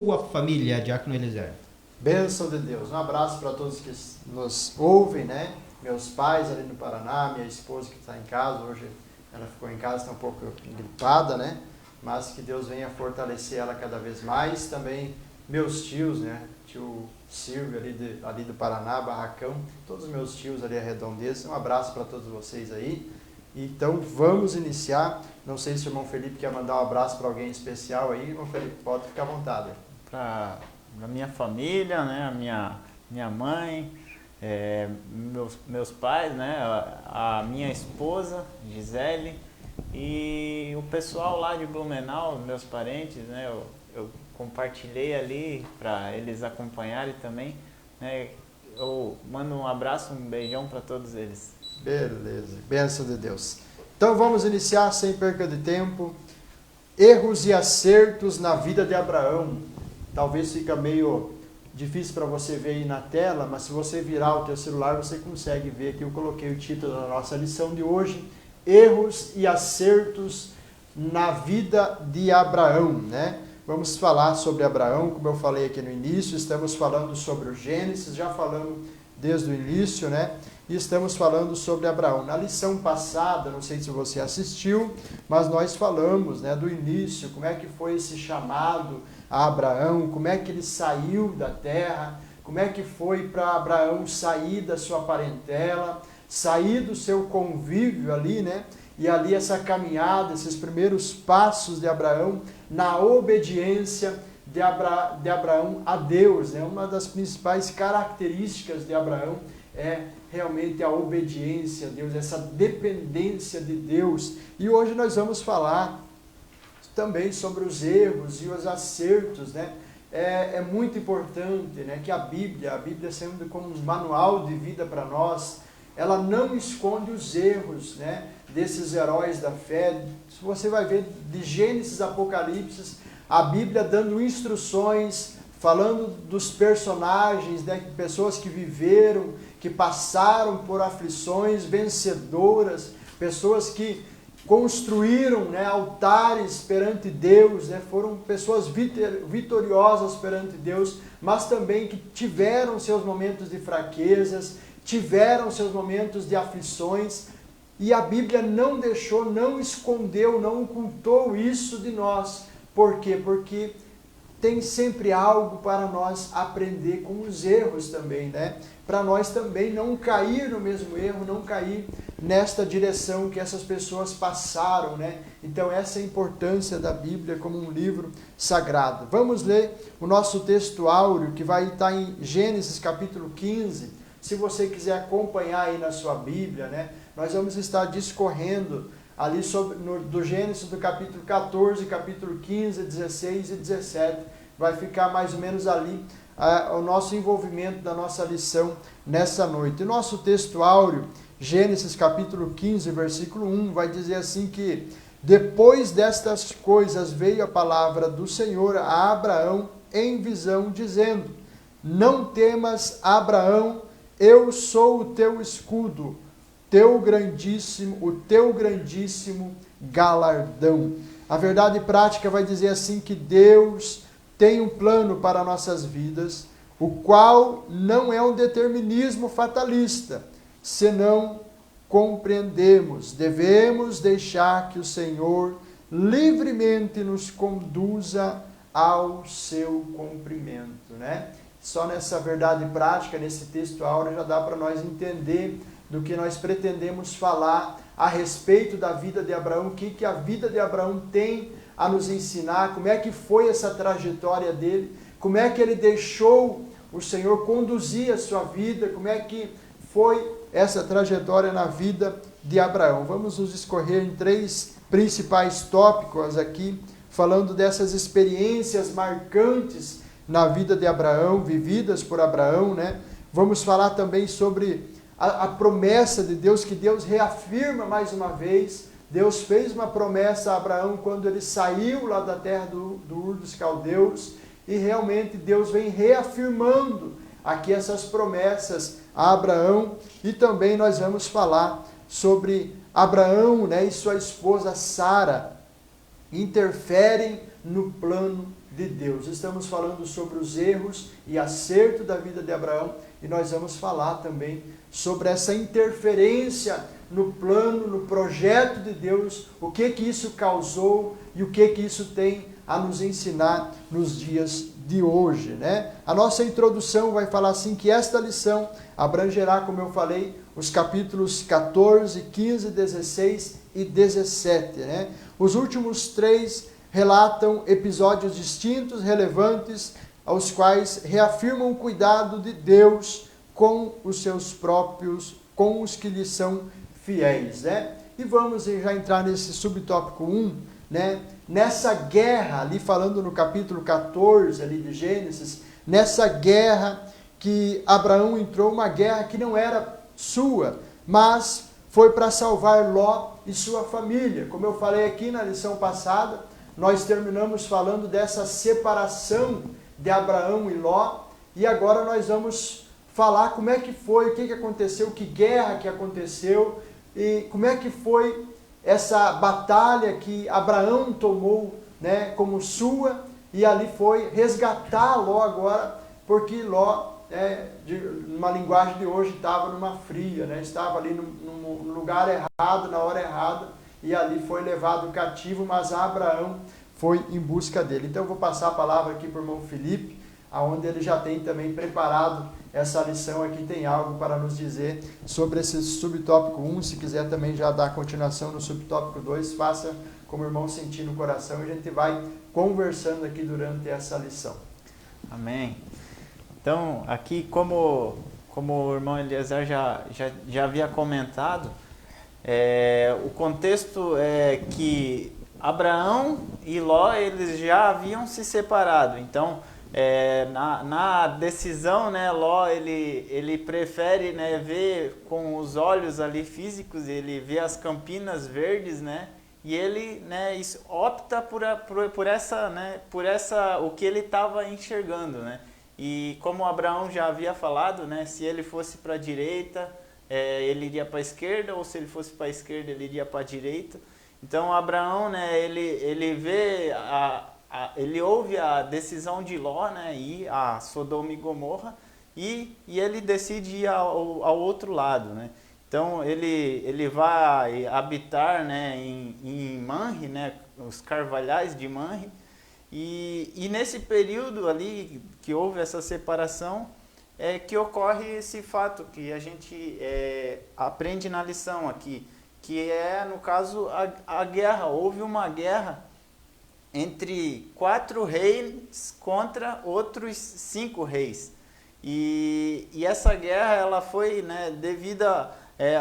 Sua família, Diácono Eliezer. Bênção de Deus. Um abraço para todos que nos ouvem, né? Meus pais ali no Paraná, minha esposa que está em casa, hoje ela ficou em casa, está um pouco gripada, né? Mas que Deus venha fortalecer ela cada vez mais. Também meus tios, né? Tio Silvio ali do Paraná, Barracão, todos os meus tios ali à redondeza. Um abraço para todos vocês aí. Então vamos iniciar. Não sei se o irmão Felipe quer mandar um abraço para alguém especial aí. Irmão Felipe, pode ficar à vontade. Para a minha família, né, a minha mãe, meus pais, né, a minha esposa, Gisele, e o pessoal lá de Blumenau, meus parentes, né, eu compartilhei ali para eles acompanharem também, né, eu mando um abraço, um beijão para todos eles. Beleza, bênção de Deus. Então vamos iniciar sem perca de tempo. Erros e acertos na vida de Abraão. Talvez fica meio difícil para você ver aí na tela, mas se você virar o teu celular, você consegue ver aqui. Eu coloquei o título da nossa lição de hoje, Erros e acertos na vida de Abraão, né? Vamos falar sobre Abraão, como eu falei aqui no início, estamos falando sobre o Gênesis, já falamos desde o início, né? E estamos falando sobre Abraão. Na lição passada, não sei se você assistiu, mas nós falamos, né, do início, como é que foi esse chamado a Abraão, como é que ele saiu da terra, como é que foi para Abraão sair da sua parentela, sair do seu convívio ali, né? E ali essa caminhada, esses primeiros passos de Abraão na obediência de Abraão a Deus, né? Uma das principais características de Abraão é realmente a obediência a Deus, essa dependência de Deus. E hoje nós vamos falar também sobre os erros e os acertos, né? É muito importante, né, que a Bíblia sendo como um manual de vida para nós, ela não esconde os erros, né, desses heróis da fé. Você vai ver de Gênesis a Apocalipse, a Bíblia dando instruções, falando dos personagens, né, pessoas que viveram, que passaram por aflições vencedoras, pessoas que construíram, né, altares perante Deus, né, foram pessoas vitoriosas perante Deus, mas também que tiveram seus momentos de fraquezas, tiveram seus momentos de aflições, e a Bíblia não deixou, não escondeu, não ocultou isso de nós. Por quê? Porque tem sempre algo para nós aprender com os erros também, né? Para nós também não cair no mesmo erro, não cair nesta direção que essas pessoas passaram, né? Então essa é a importância da Bíblia como um livro sagrado. Vamos ler o nosso texto áureo, que vai estar em Gênesis capítulo 15. Se você quiser acompanhar aí na sua Bíblia, né? Nós vamos estar discorrendo ali do Gênesis do capítulo 14, capítulo 15, 16 e 17. Vai ficar mais ou menos ali o nosso envolvimento da nossa lição nessa noite. E nosso texto áureo, Gênesis capítulo 15, versículo 1, vai dizer assim que depois destas coisas veio a palavra do Senhor a Abraão em visão, dizendo: não temas, Abraão, eu sou o teu escudo, o teu grandíssimo galardão. A verdade prática vai dizer assim que Deus tem um plano para nossas vidas, o qual não é um determinismo fatalista, senão compreendemos, devemos deixar que o Senhor livremente nos conduza ao seu cumprimento, né? Só nessa verdade prática, nesse texto áureo, já dá para nós entender do que nós pretendemos falar a respeito da vida de Abraão, o que a vida de Abraão tem a nos ensinar, como é que foi essa trajetória dele, como é que ele deixou o Senhor conduzir a sua vida, como é que foi essa trajetória na vida de Abraão. Vamos nos discorrer em 3 principais tópicos aqui, falando dessas experiências marcantes na vida de Abraão, vividas por Abraão, né? Vamos falar também sobre a promessa de Deus, que Deus reafirma mais uma vez. Deus fez uma promessa a Abraão quando ele saiu lá da terra do Ur dos Caldeus, e realmente Deus vem reafirmando aqui essas promessas a Abraão. E também nós vamos falar sobre Abraão, né, e sua esposa Sara interferem no plano de Deus. Estamos falando sobre os erros e acerto da vida de Abraão e nós vamos falar também sobre essa interferência no plano, no projeto de Deus, o que isso causou e o que isso tem a nos ensinar nos dias de hoje, né? A nossa introdução vai falar assim que esta lição abrangerá, como eu falei, os capítulos 14, 15, 16 e 17, né? Os últimos 3 relatam episódios distintos, relevantes, aos quais reafirmam o cuidado de Deus com os seus próprios, com os que lhe são fiéis, né? E vamos já entrar nesse subtópico 1, né? Nessa guerra, ali falando no capítulo 14 ali de Gênesis, nessa guerra que Abraão entrou, uma guerra que não era sua, mas foi para salvar Ló e sua família. Como eu falei aqui na lição passada, nós terminamos falando dessa separação de Abraão e Ló, e agora nós vamos falar como é que foi, o que aconteceu, que guerra que aconteceu, e como é que foi essa batalha que Abraão tomou, né, como sua, e ali foi resgatar Ló agora, porque Ló, numa linguagem de hoje, estava numa fria, né, estava ali no lugar errado, na hora errada, e ali foi levado cativo, mas Abraão foi em busca dele. Então eu vou passar a palavra aqui para o irmão Felipe, aonde ele já tem também preparado essa lição aqui, tem algo para nos dizer sobre esse subtópico 1, se quiser também já dar continuação no subtópico 2, faça como o irmão sentir no coração, e a gente vai conversando aqui durante essa lição. Amém. Então, aqui como o irmão Eliezer já havia comentado, o contexto é que Abraão e Ló, eles já haviam se separado, então na decisão, né, Ló ele prefere, né, ver com os olhos ali físicos, ele vê as campinas verdes, né, e ele, né, opta por essa o que ele estava enxergando, né, e como Abraão já havia falado, né, se ele fosse para a direita, ele iria para a esquerda, ou se ele fosse para a esquerda, ele iria para a direita. Então Abraão, né, ele vê ele ouve a decisão de Ló, né, ir a Sodoma e Gomorra, e ele decide ir ao outro lado, né. Então ele vai habitar, né, em Manre, né, os carvalhais de Manre, e nesse período ali que houve essa separação, que ocorre esse fato que a gente aprende na lição aqui, que no caso, a guerra. Houve uma guerra entre 4 reis contra outros 5 reis. E essa guerra ela foi, né, devido a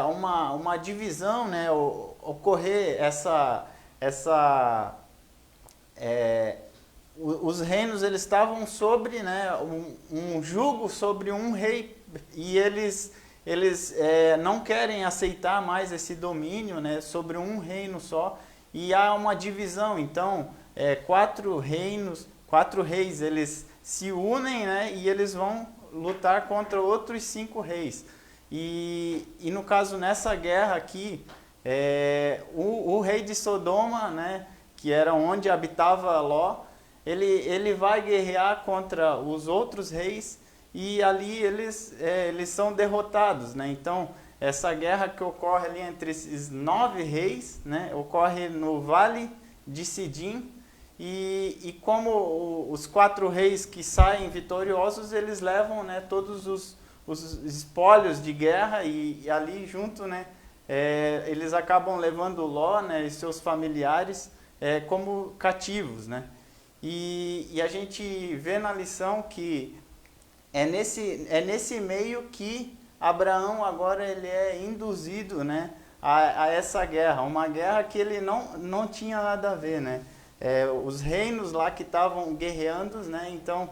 uma divisão, né, ocorrer os reinos eles estavam sobre, né, um jugo sobre um rei, e eles não querem aceitar mais esse domínio, né, sobre um reino só, e há uma divisão. Então 4 reis eles se unem, né, e eles vão lutar contra outros 5 reis. E no caso, nessa guerra aqui, o rei de Sodoma, né, que era onde habitava Ló, ele vai guerrear contra os outros reis, e ali eles são derrotados, né? Então, essa guerra que ocorre ali entre esses 9 reis, né, ocorre no Vale de Sidim, e como os 4 reis que saem vitoriosos, eles levam, né, todos os espólios de guerra, e ali junto, né, eles acabam levando Ló, né, e seus familiares como cativos, né? E a gente vê na lição que é nesse meio que Abraão agora ele é induzido, né, a essa guerra, uma guerra que ele não tinha nada a ver, né? Os reinos lá que estavam guerreando, né? Então,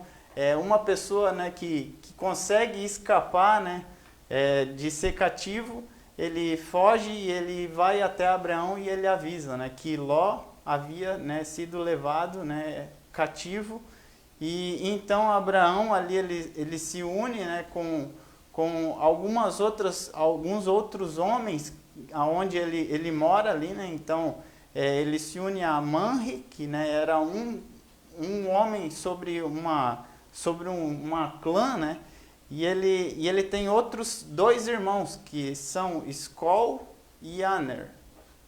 uma pessoa, né, que consegue escapar, né, de ser cativo, ele foge e ele vai até Abraão e ele avisa, né, que Ló havia, né, sido levado, né, cativo, e então Abraão ali ele se une, né, com alguns outros homens aonde ele mora ali, né? Então ele se une a Manre, que, né, era um homem sobre uma clã, né? E ele tem outros 2 irmãos, que são Escol e Aner.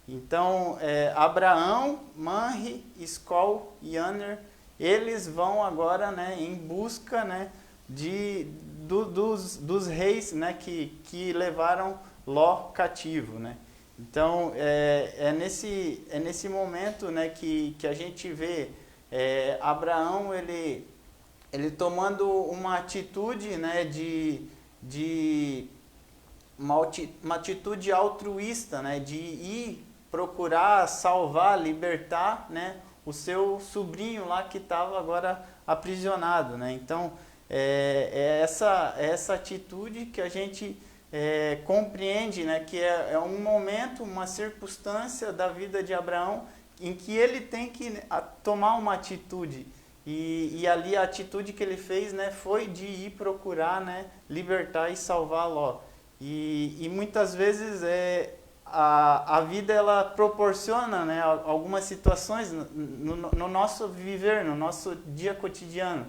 Então, Abraão, Manre, Escol e Aner, eles vão agora, né, em busca, né, dos reis, né, que levaram Ló cativo, né? Então, é nesse momento, né, que a gente vê Abraão, ele tomando uma atitude, né, uma atitude altruísta, né, de ir procurar salvar, libertar, né, o seu sobrinho lá que estava agora aprisionado, né? Então, essa atitude que a gente compreende, né, que é um momento, uma circunstância da vida de Abraão em que ele tem que tomar uma atitude. E ali a atitude que ele fez, né, foi de ir procurar, né, libertar e salvar Ló. E muitas vezes a vida ela proporciona, né, algumas situações no nosso viver, no nosso dia cotidiano.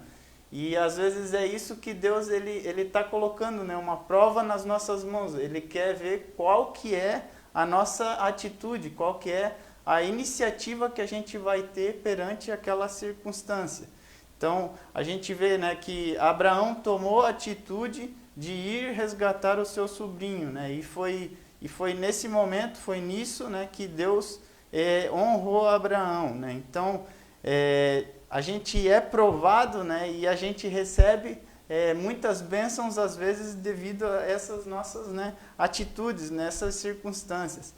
E às vezes é isso que Deus ele está colocando, né, uma prova nas nossas mãos. Ele quer ver qual que é a nossa atitude, qual que é a iniciativa que a gente vai ter perante aquela circunstância. Então, a gente vê, né, que Abraão tomou a atitude de ir resgatar o seu sobrinho, né, e foi nesse momento, foi nisso, né, que Deus honrou Abraão, né. Então, a gente é provado, né, e a gente recebe muitas bênçãos, às vezes, devido a essas nossas, né, atitudes, nessas circunstâncias.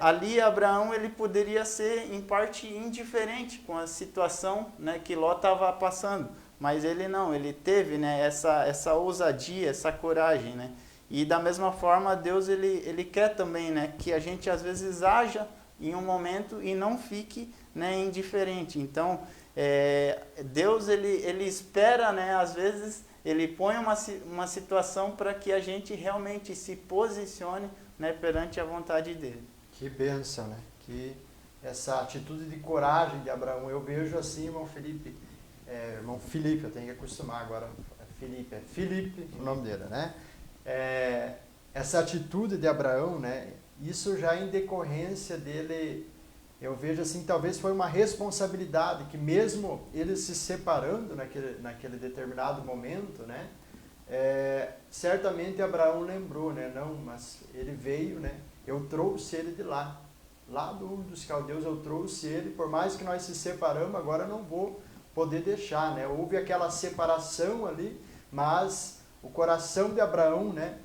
Ali Abraão ele poderia ser em parte indiferente com a situação, né, que Ló estava passando, mas ele não, ele teve, né, essa ousadia, essa coragem, né? E da mesma forma Deus ele quer também, né, que a gente às vezes haja em um momento e não fique, né, indiferente. Então Deus ele espera, né, às vezes ele põe uma situação para que a gente realmente se posicione, né, perante a vontade dele. Que bênção, né? Que essa atitude de coragem de Abraão, eu vejo assim, irmão Felipe, eu tenho que acostumar agora, é Felipe o nome dele, né? Essa atitude de Abraão, né? Isso já em decorrência dele, eu vejo assim, talvez foi uma responsabilidade que mesmo ele se separando naquele determinado momento, né? Certamente Abraão lembrou, né? Não, mas ele veio, né? Eu trouxe ele de lá dos caldeus, eu trouxe ele, por mais que nós se separamos, agora não vou poder deixar, né? Houve aquela separação ali, mas o coração de Abraão, né,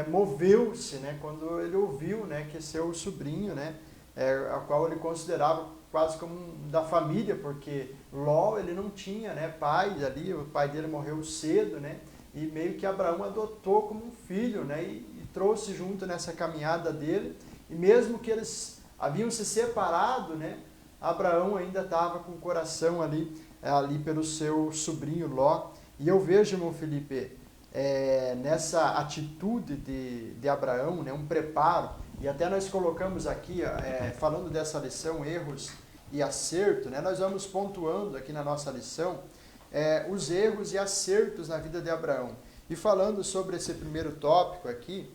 moveu-se, né, quando ele ouviu, né, que seu sobrinho, né, a qual ele considerava quase como da família, porque Ló ele não tinha, né, pai ali, o pai dele morreu cedo, né? E meio que Abraão adotou como um filho, né? E trouxe junto nessa caminhada dele. E mesmo que eles haviam se separado, né? Abraão ainda estava com o coração ali pelo seu sobrinho Ló. E eu vejo, irmão Felipe, nessa atitude de Abraão, né? Um preparo. E até nós colocamos aqui, falando dessa lição, erros e acerto, né? Nós vamos pontuando aqui na nossa lição os erros e acertos na vida de Abraão. E falando sobre esse primeiro tópico aqui,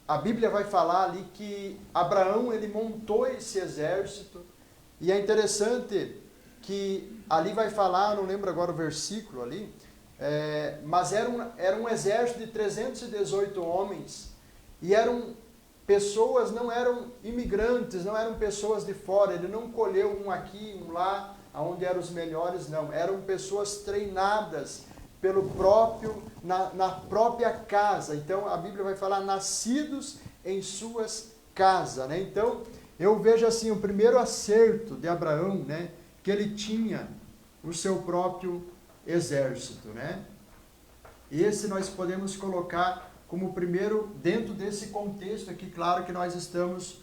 a Bíblia vai falar ali que Abraão ele montou esse exército, e é interessante que ali vai falar, não lembro agora o versículo ali, mas era um exército de 318 homens, e eram pessoas, não eram imigrantes, não eram pessoas de fora, ele não colheu um aqui, um lá, onde eram os melhores, não. Eram pessoas treinadas na própria casa. Então, a Bíblia vai falar, nascidos em suas casas, né? Então, eu vejo assim, o primeiro acerto de Abraão, né? Que ele tinha o seu próprio exército, né? Esse nós podemos colocar como primeiro, dentro desse contexto aqui, claro que nós estamos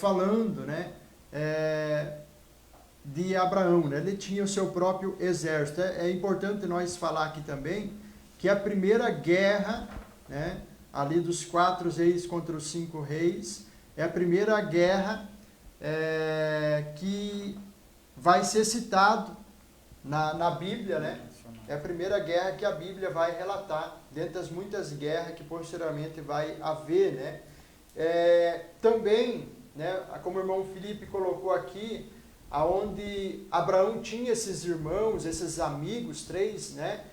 falando, né? De Abraão, né? Ele tinha o seu próprio exército. É importante nós falar aqui também que a primeira guerra, né, ali dos 4 reis contra os 5 reis, é a primeira guerra que vai ser citado na Bíblia, né? É a primeira guerra que a Bíblia vai relatar, dentre das muitas guerras que posteriormente vai haver, né? Também, né, como o irmão Felipe colocou aqui, aonde Abraão tinha esses irmãos, esses amigos, 3, né?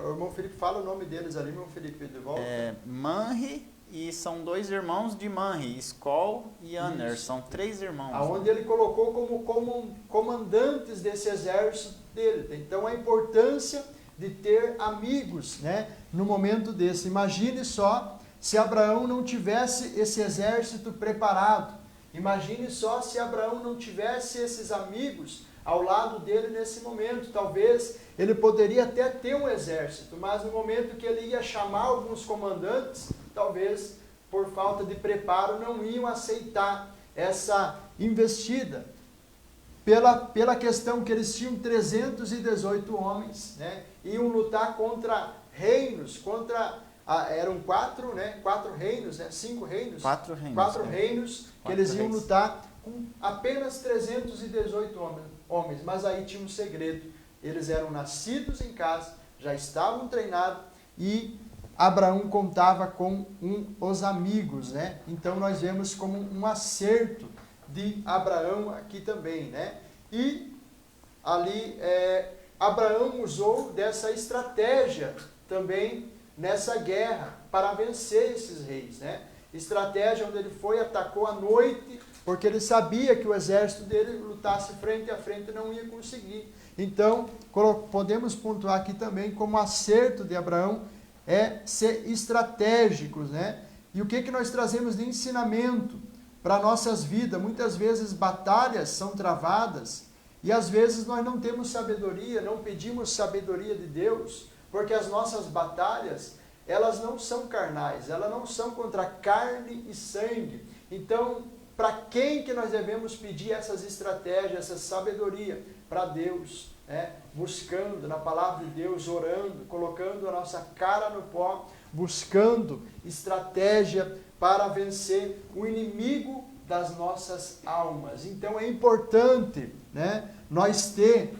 O irmão Felipe fala o nome deles ali, irmão Felipe, de volta. Manre, e são 2 irmãos de Manre, Escol e Aner, Isso. são 3 irmãos. Aonde ele colocou como comandantes desse exército dele. Então a importância de ter amigos, né, no momento desse. Imagine só se Abraão não tivesse esse exército preparado. Imagine só se Abraão não tivesse esses amigos ao lado dele nesse momento. Talvez ele poderia até ter um exército, mas no momento que ele ia chamar alguns comandantes, talvez por falta de preparo não iam aceitar essa investida. Pela questão que eles tinham 318 homens, né, iam lutar contra reinos, eram 4, né, 4 reinos, né, 5 reinos? 4 reinos. 4 reinos que eles iam lutar com apenas 318 homens, mas aí tinha um segredo. Eles eram nascidos em casa, já estavam treinados e Abraão contava com os amigos, né? Então nós vemos como um acerto de Abraão aqui também, né? E ali Abraão usou dessa estratégia também nessa guerra para vencer esses reis, né? Estratégia onde ele foi, atacou à noite, porque ele sabia que o exército dele lutasse frente a frente não ia conseguir. Então, podemos pontuar aqui também como acerto de Abraão é ser estratégicos, né? E o que nós trazemos de ensinamento para nossas vidas? Muitas vezes batalhas são travadas e às vezes nós não temos sabedoria, não pedimos sabedoria de Deus, porque as nossas batalhas, elas não são carnais, elas não são contra carne e sangue. Então, para quem que nós devemos pedir essas estratégias, essa sabedoria? Para Deus, né? Buscando na palavra de Deus, orando, colocando a nossa cara no pó, buscando estratégia para vencer o inimigo das nossas almas. Então é importante, né, nós ter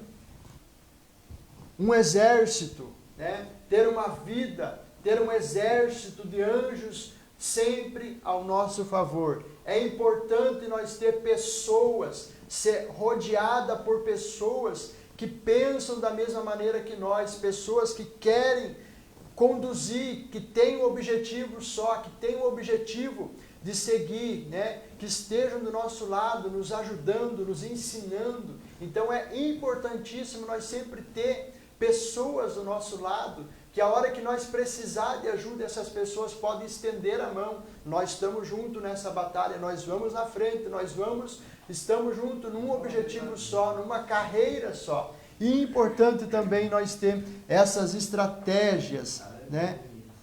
um exército, né, ter uma vida, ter um exército de anjos sempre ao nosso favor. É importante nós ter pessoas, ser rodeada por pessoas que pensam da mesma maneira que nós, pessoas que querem conduzir, que têm um objetivo só, que têm um objetivo de seguir, né? Que estejam do nosso lado, nos ajudando, nos ensinando. Então é importantíssimo nós sempre ter pessoas do nosso lado, que a hora que nós precisar de ajuda, essas pessoas podem estender a mão. Nós estamos juntos nessa batalha, nós vamos na frente, estamos juntos num objetivo só, numa carreira só. E importante também nós ter essas estratégias, né,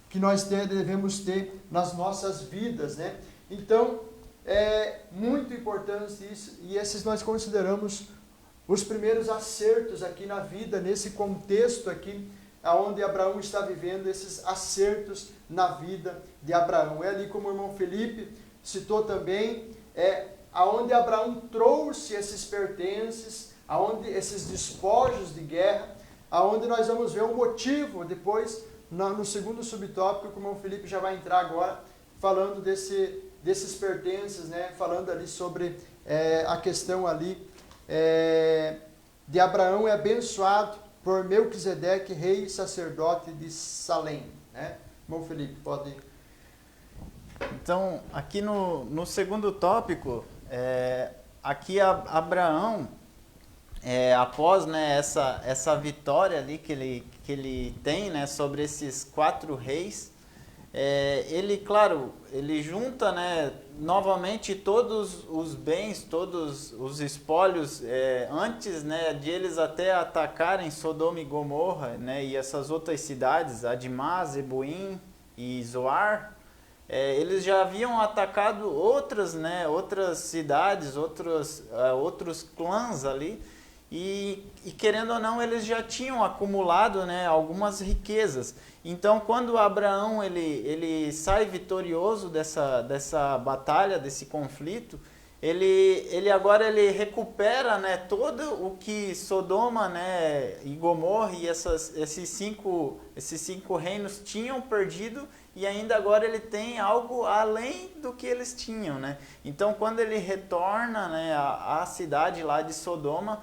que nós devemos ter nas nossas vidas, né? Então, é muito importante isso, e esses nós consideramos os primeiros acertos aqui na vida, nesse contexto aqui, onde Abraão está vivendo, esses acertos na vida de Abraão. É ali como o irmão Felipe citou também, aonde Abraão trouxe esses pertences, aonde esses despojos de guerra, aonde nós vamos ver o motivo, depois, no segundo subtópico, que o irmão Felipe já vai entrar agora, falando desses pertences, né? Falando ali sobre a questão ali de Abraão é abençoado por Melquisedeque, rei e sacerdote de Salém, né? Irmão Felipe, pode... Então, aqui no segundo tópico, aqui Abraão, após, né, essa vitória ali que ele tem, né, sobre esses 4 reis, ele, claro, ele junta, né, novamente todos os bens, todos os espólios, antes, né, de eles até atacarem Sodoma e Gomorra, né, e essas outras cidades, Admá, Zeboim e Zoar, eles já haviam atacado outras, né, outras cidades, outros clãs ali, e querendo ou não, eles já tinham acumulado, né, algumas riquezas. Então, quando Abraão ele sai vitorioso dessa batalha, desse conflito, ele agora ele recupera, né, todo o que Sodoma, né, e Gomorra e esses cinco reinos tinham perdido, e ainda agora ele tem algo além do que eles tinham, né? Então quando ele retorna, né, à cidade lá de Sodoma,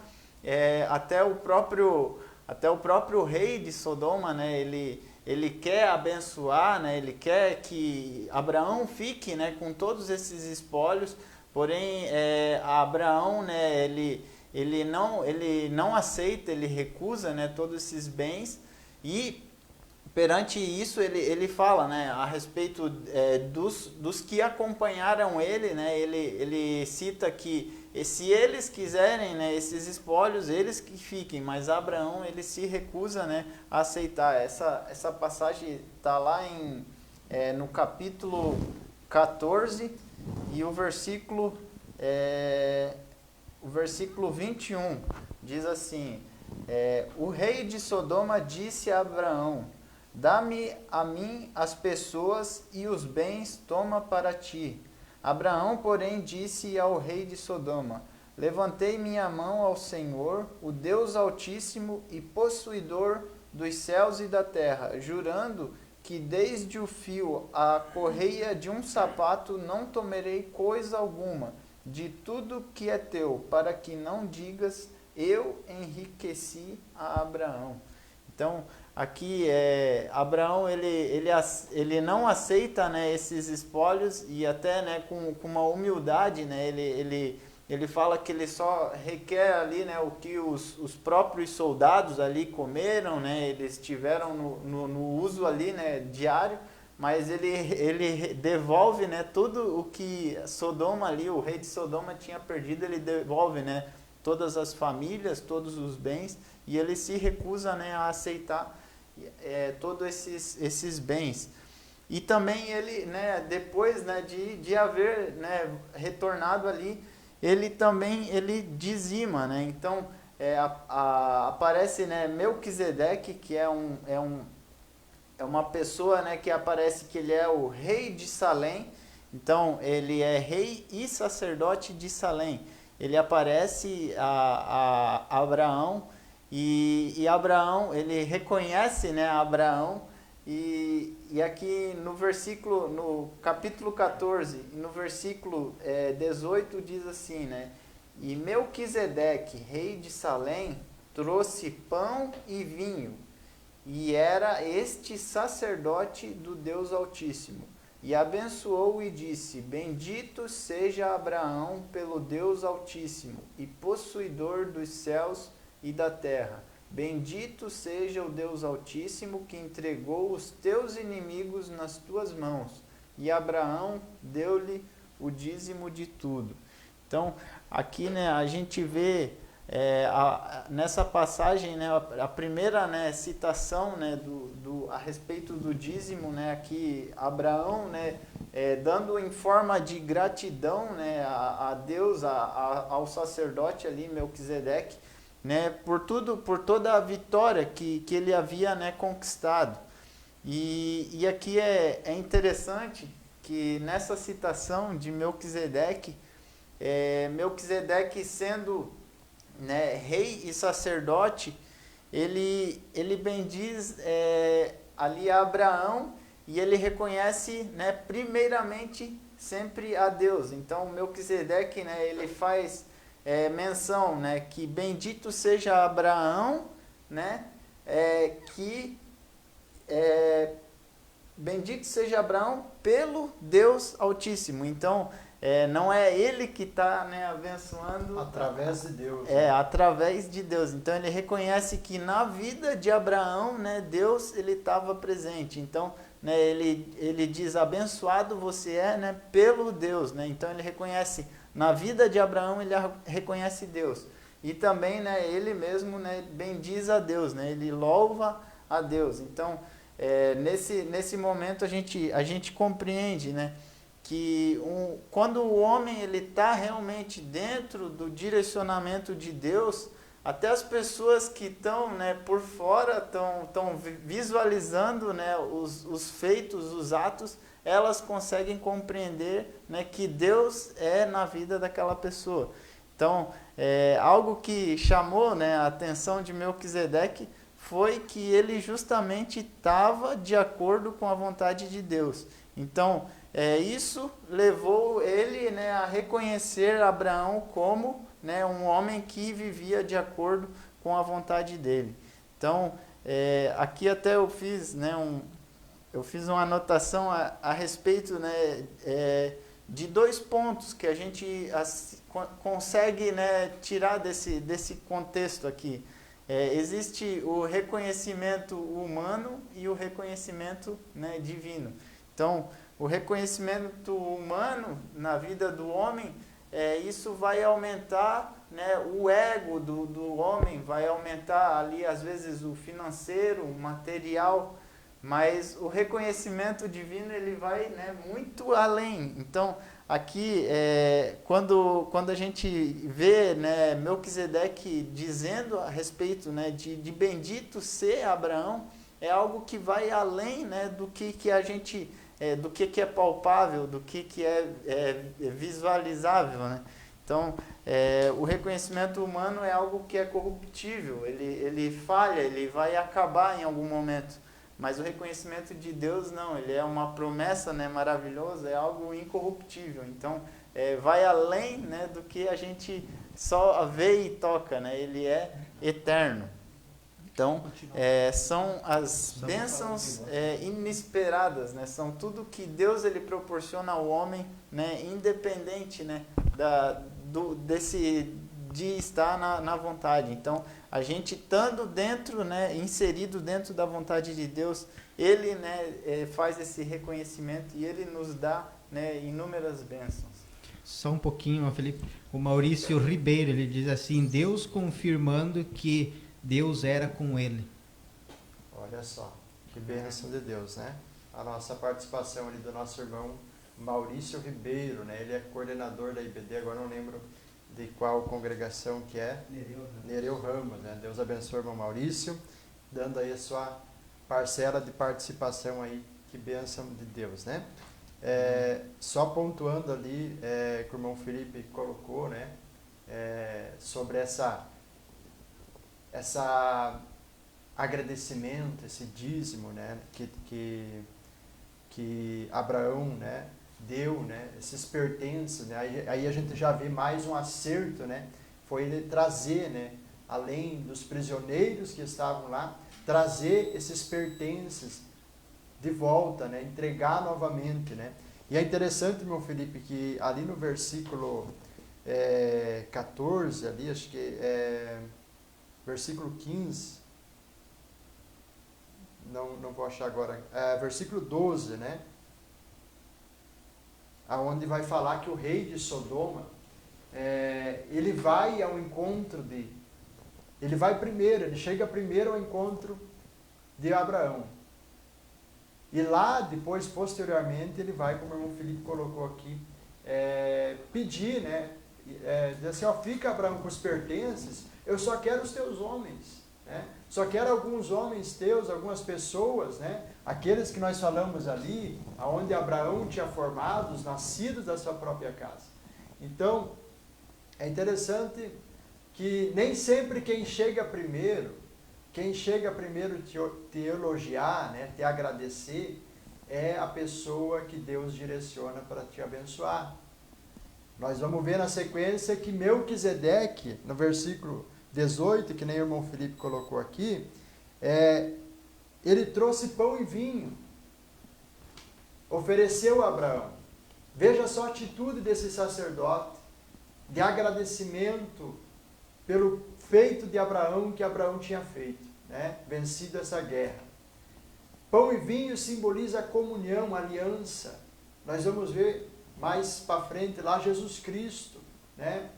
até o próprio rei de Sodoma, né, ele quer abençoar, né, ele quer que Abraão fique, né, com todos esses espólios. Porém, Abraão, né, ele não aceita, ele recusa, né, todos esses bens, e perante isso ele fala, né, a respeito dos que acompanharam ele, né, ele cita que se eles quiserem, né, esses espólios, eles que fiquem, mas Abraão ele se recusa, né, a aceitar. Essa passagem está lá no capítulo 14, e o versículo 21 diz assim: o rei de Sodoma disse a Abraão: dá-me a mim as pessoas e os bens, toma para ti. Abraão, porém, disse ao rei de Sodoma: levantei minha mão ao Senhor, o Deus Altíssimo e possuidor dos céus e da terra, jurando que desde o fio à correia de um sapato não tomarei coisa alguma de tudo que é teu, para que não digas, eu enriqueci a Abraão. Então, aqui Abraão ele não aceita, né, esses espólios, e até, né, com uma humildade, né, ele fala que ele só requer ali, né, o que os próprios soldados ali comeram, né, eles tiveram no uso ali, né, diário, mas ele devolve, né, tudo o que Sodoma ali, o rei de Sodoma tinha perdido, ele devolve, né, todas as famílias, todos os bens, e ele se recusa, né, a aceitar todos esses bens. E também ele, né, depois, né, de haver, né, retornado ali, ele também dizima, né? Então aparece, né, Melquisedeque, que é uma pessoa, né, que aparece que ele é o rei de Salém. Então ele é rei e sacerdote de Salém. Ele aparece a Abraão, e Abraão, ele reconhece, né, Abraão, e aqui no capítulo 14, no versículo 18 diz assim, né, e Melquisedeque, rei de Salém, trouxe pão e vinho, e era este sacerdote do Deus Altíssimo, e abençoou e disse: bendito seja Abraão pelo Deus Altíssimo e possuidor dos céus e da terra. Bendito seja o Deus Altíssimo que entregou os teus inimigos nas tuas mãos. E Abraão deu-lhe o dízimo de tudo. Então, aqui, né, a gente vê nessa passagem, né, a primeira, né, citação, né, a respeito do dízimo, né, aqui Abraão, né, dando em forma de gratidão, né, a Deus, ao sacerdote ali, Melquisedeque, né, por toda a vitória que ele havia, né, conquistado. E aqui é interessante que nessa citação de Melquisedeque, Melquisedeque sendo, né, rei e sacerdote, ele bendiz ali a Abraão, e ele reconhece, né, primeiramente sempre a Deus. Então Melquisedeque, né, ele faz menção, né, que bendito seja Abraão, né, bendito seja Abraão pelo Deus Altíssimo. Então não é ele que está, né, abençoando através de Deus. Através de Deus. Então ele reconhece que na vida de Abraão, né, Deus ele estava presente. Então, né, ele diz: abençoado você é, né, pelo Deus, né? Então ele reconhece na vida de Abraão, ele reconhece Deus. E também, né, ele mesmo, né, bendiz a Deus, né? Ele louva a Deus. Então nesse momento a gente compreende, né, que quando o homem ele está realmente dentro do direcionamento de Deus, até as pessoas que estão, né, por fora estão visualizando, né, os feitos, os atos, elas conseguem compreender, né, que Deus é na vida daquela pessoa. Então, algo que chamou, né, a atenção de Melquisedeque foi que ele justamente estava de acordo com a vontade de Deus. Então, isso levou ele, né, a reconhecer Abraão como, né, um homem que vivia de acordo com a vontade dele. Então, aqui até eu fiz, né, uma anotação a respeito, né, de 2 pontos que a gente consegue, né, tirar desse contexto aqui. Existe o reconhecimento humano e o reconhecimento, né, divino. Então, o reconhecimento humano na vida do homem, isso vai aumentar, né, o ego do homem, vai aumentar ali às vezes o financeiro, o material, mas o reconhecimento divino ele vai, né, muito além. Então, aqui, quando a gente vê, né, Melquisedeque dizendo a respeito, né, de bendito ser Abraão, é algo que vai além, né, do que a gente, do que é palpável, do que é visualizável, né? Então, o reconhecimento humano é algo que é corruptível, ele falha, ele vai acabar em algum momento. Mas o reconhecimento de Deus não, ele é uma promessa, né, maravilhosa, é algo incorruptível. Então, vai além, né, do que a gente só vê e toca, né? Ele é eterno. Então, são as bênçãos inesperadas, né? São tudo que Deus ele proporciona ao homem, né, independente, né, de estar na vontade. Então, a gente estando dentro, né, inserido dentro da vontade de Deus, Ele, né, faz esse reconhecimento e Ele nos dá, né, inúmeras bênçãos. Só um pouquinho, Felipe. O Maurício Ribeiro, ele diz assim, Deus confirmando que Deus era com ele. Olha só, que bênção de Deus, né? A nossa participação ali do nosso irmão Maurício Ribeiro, né? Ele é coordenador da IBD, agora não lembro de qual congregação que é. Nereu Ramos, né? Deus abençoe o irmão Maurício, dando aí a sua parcela de participação aí, que bênção de Deus, né? Só pontuando ali, que o irmão Felipe colocou, né? Sobre essa agradecimento, esse dízimo, né? Que Abraão, né, deu, né, esses pertences, né, aí a gente já vê mais um acerto, né, foi ele trazer, né, além dos prisioneiros que estavam lá, trazer esses pertences de volta, né, entregar novamente, né. E é interessante, meu Felipe, que ali no versículo 14, ali, acho que versículo 15, não vou achar agora, versículo 12, né, aonde vai falar que o rei de Sodoma, ele vai ao encontro ele chega primeiro ao encontro de Abraão. E lá, depois, posteriormente, ele vai, como o irmão Felipe colocou aqui, pedir, né, dizer assim, ó, fica Abraão com os pertences, eu só quero os teus homens, né? Só quero alguns homens teus, algumas pessoas, né? Aqueles que nós falamos ali, aonde Abraão tinha formado, os nascidos da sua própria casa. Então, é interessante que nem sempre quem chega primeiro te elogiar, né, te agradecer, é a pessoa que Deus direciona para te abençoar. Nós vamos ver na sequência que Melquisedeque, no versículo 18, que nem o irmão Felipe colocou aqui, ele trouxe pão e vinho, ofereceu a Abraão. Veja só a atitude desse sacerdote, de agradecimento pelo feito de Abraão, que Abraão tinha feito, né? Vencido essa guerra. Pão e vinho simboliza a comunhão, a aliança. Nós vamos ver mais para frente lá Jesus Cristo, né?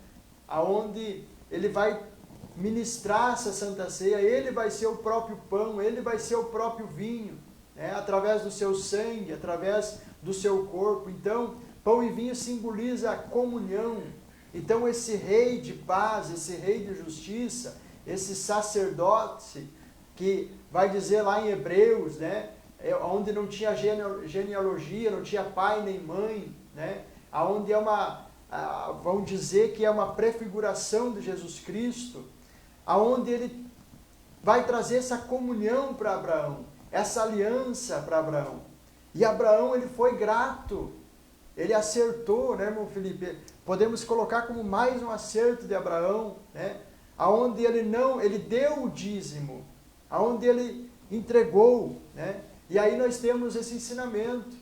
Aonde ele vai ministrar essa Santa Ceia, ele vai ser o próprio pão, ele vai ser o próprio vinho, né? Através do seu sangue, através do seu corpo. Então, pão e vinho simboliza a comunhão. Então, esse rei de paz, esse rei de justiça, esse sacerdote, que vai dizer lá em Hebreus, né? onde não tinha genealogia, não tinha pai nem mãe, né? Onde vamos dizer que é uma prefiguração de Jesus Cristo, aonde ele vai trazer essa comunhão para Abraão, essa aliança para Abraão. E Abraão, ele foi grato, ele acertou, né, irmão Felipe? Podemos colocar como mais um acerto de Abraão, né? Aonde ele deu o dízimo, aonde ele entregou, né? E aí nós temos esse ensinamento,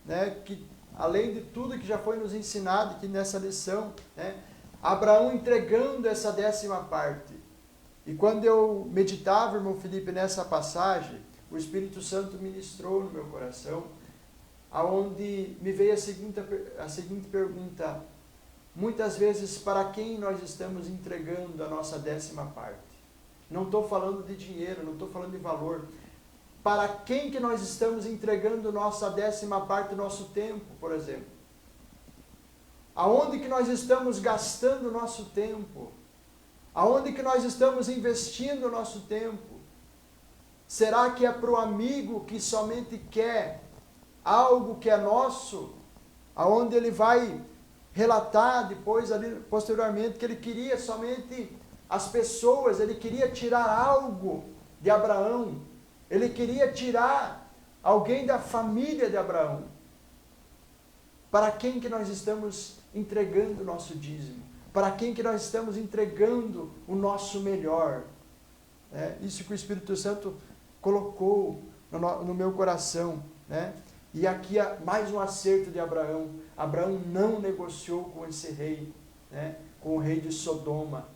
né, que além de tudo que já foi nos ensinado aqui nessa lição, né, Abraão entregando essa 10ª parte. E quando eu meditava, irmão Felipe, nessa passagem, o Espírito Santo ministrou no meu coração, aonde me veio a seguinte pergunta: muitas vezes, para quem nós estamos entregando a nossa 10ª parte? Não estou falando de dinheiro, não estou falando de valor. Para quem que nós estamos entregando nossa 10ª parte do nosso tempo, por exemplo? Aonde que nós estamos gastando o nosso tempo? Aonde que nós estamos investindo o nosso tempo? Será que é para o amigo que somente quer algo que é nosso? Aonde ele vai relatar depois, ali, posteriormente, que ele queria somente as pessoas, ele queria tirar algo de Abraão, ele queria tirar alguém da família de Abraão. Para quem que nós estamos entregando o nosso dízimo? Para quem que nós estamos entregando o nosso melhor? Isso que o Espírito Santo colocou no meu coração, né? E aqui mais um acerto de Abraão. Abraão não negociou com esse rei, né? Com o rei de Sodoma,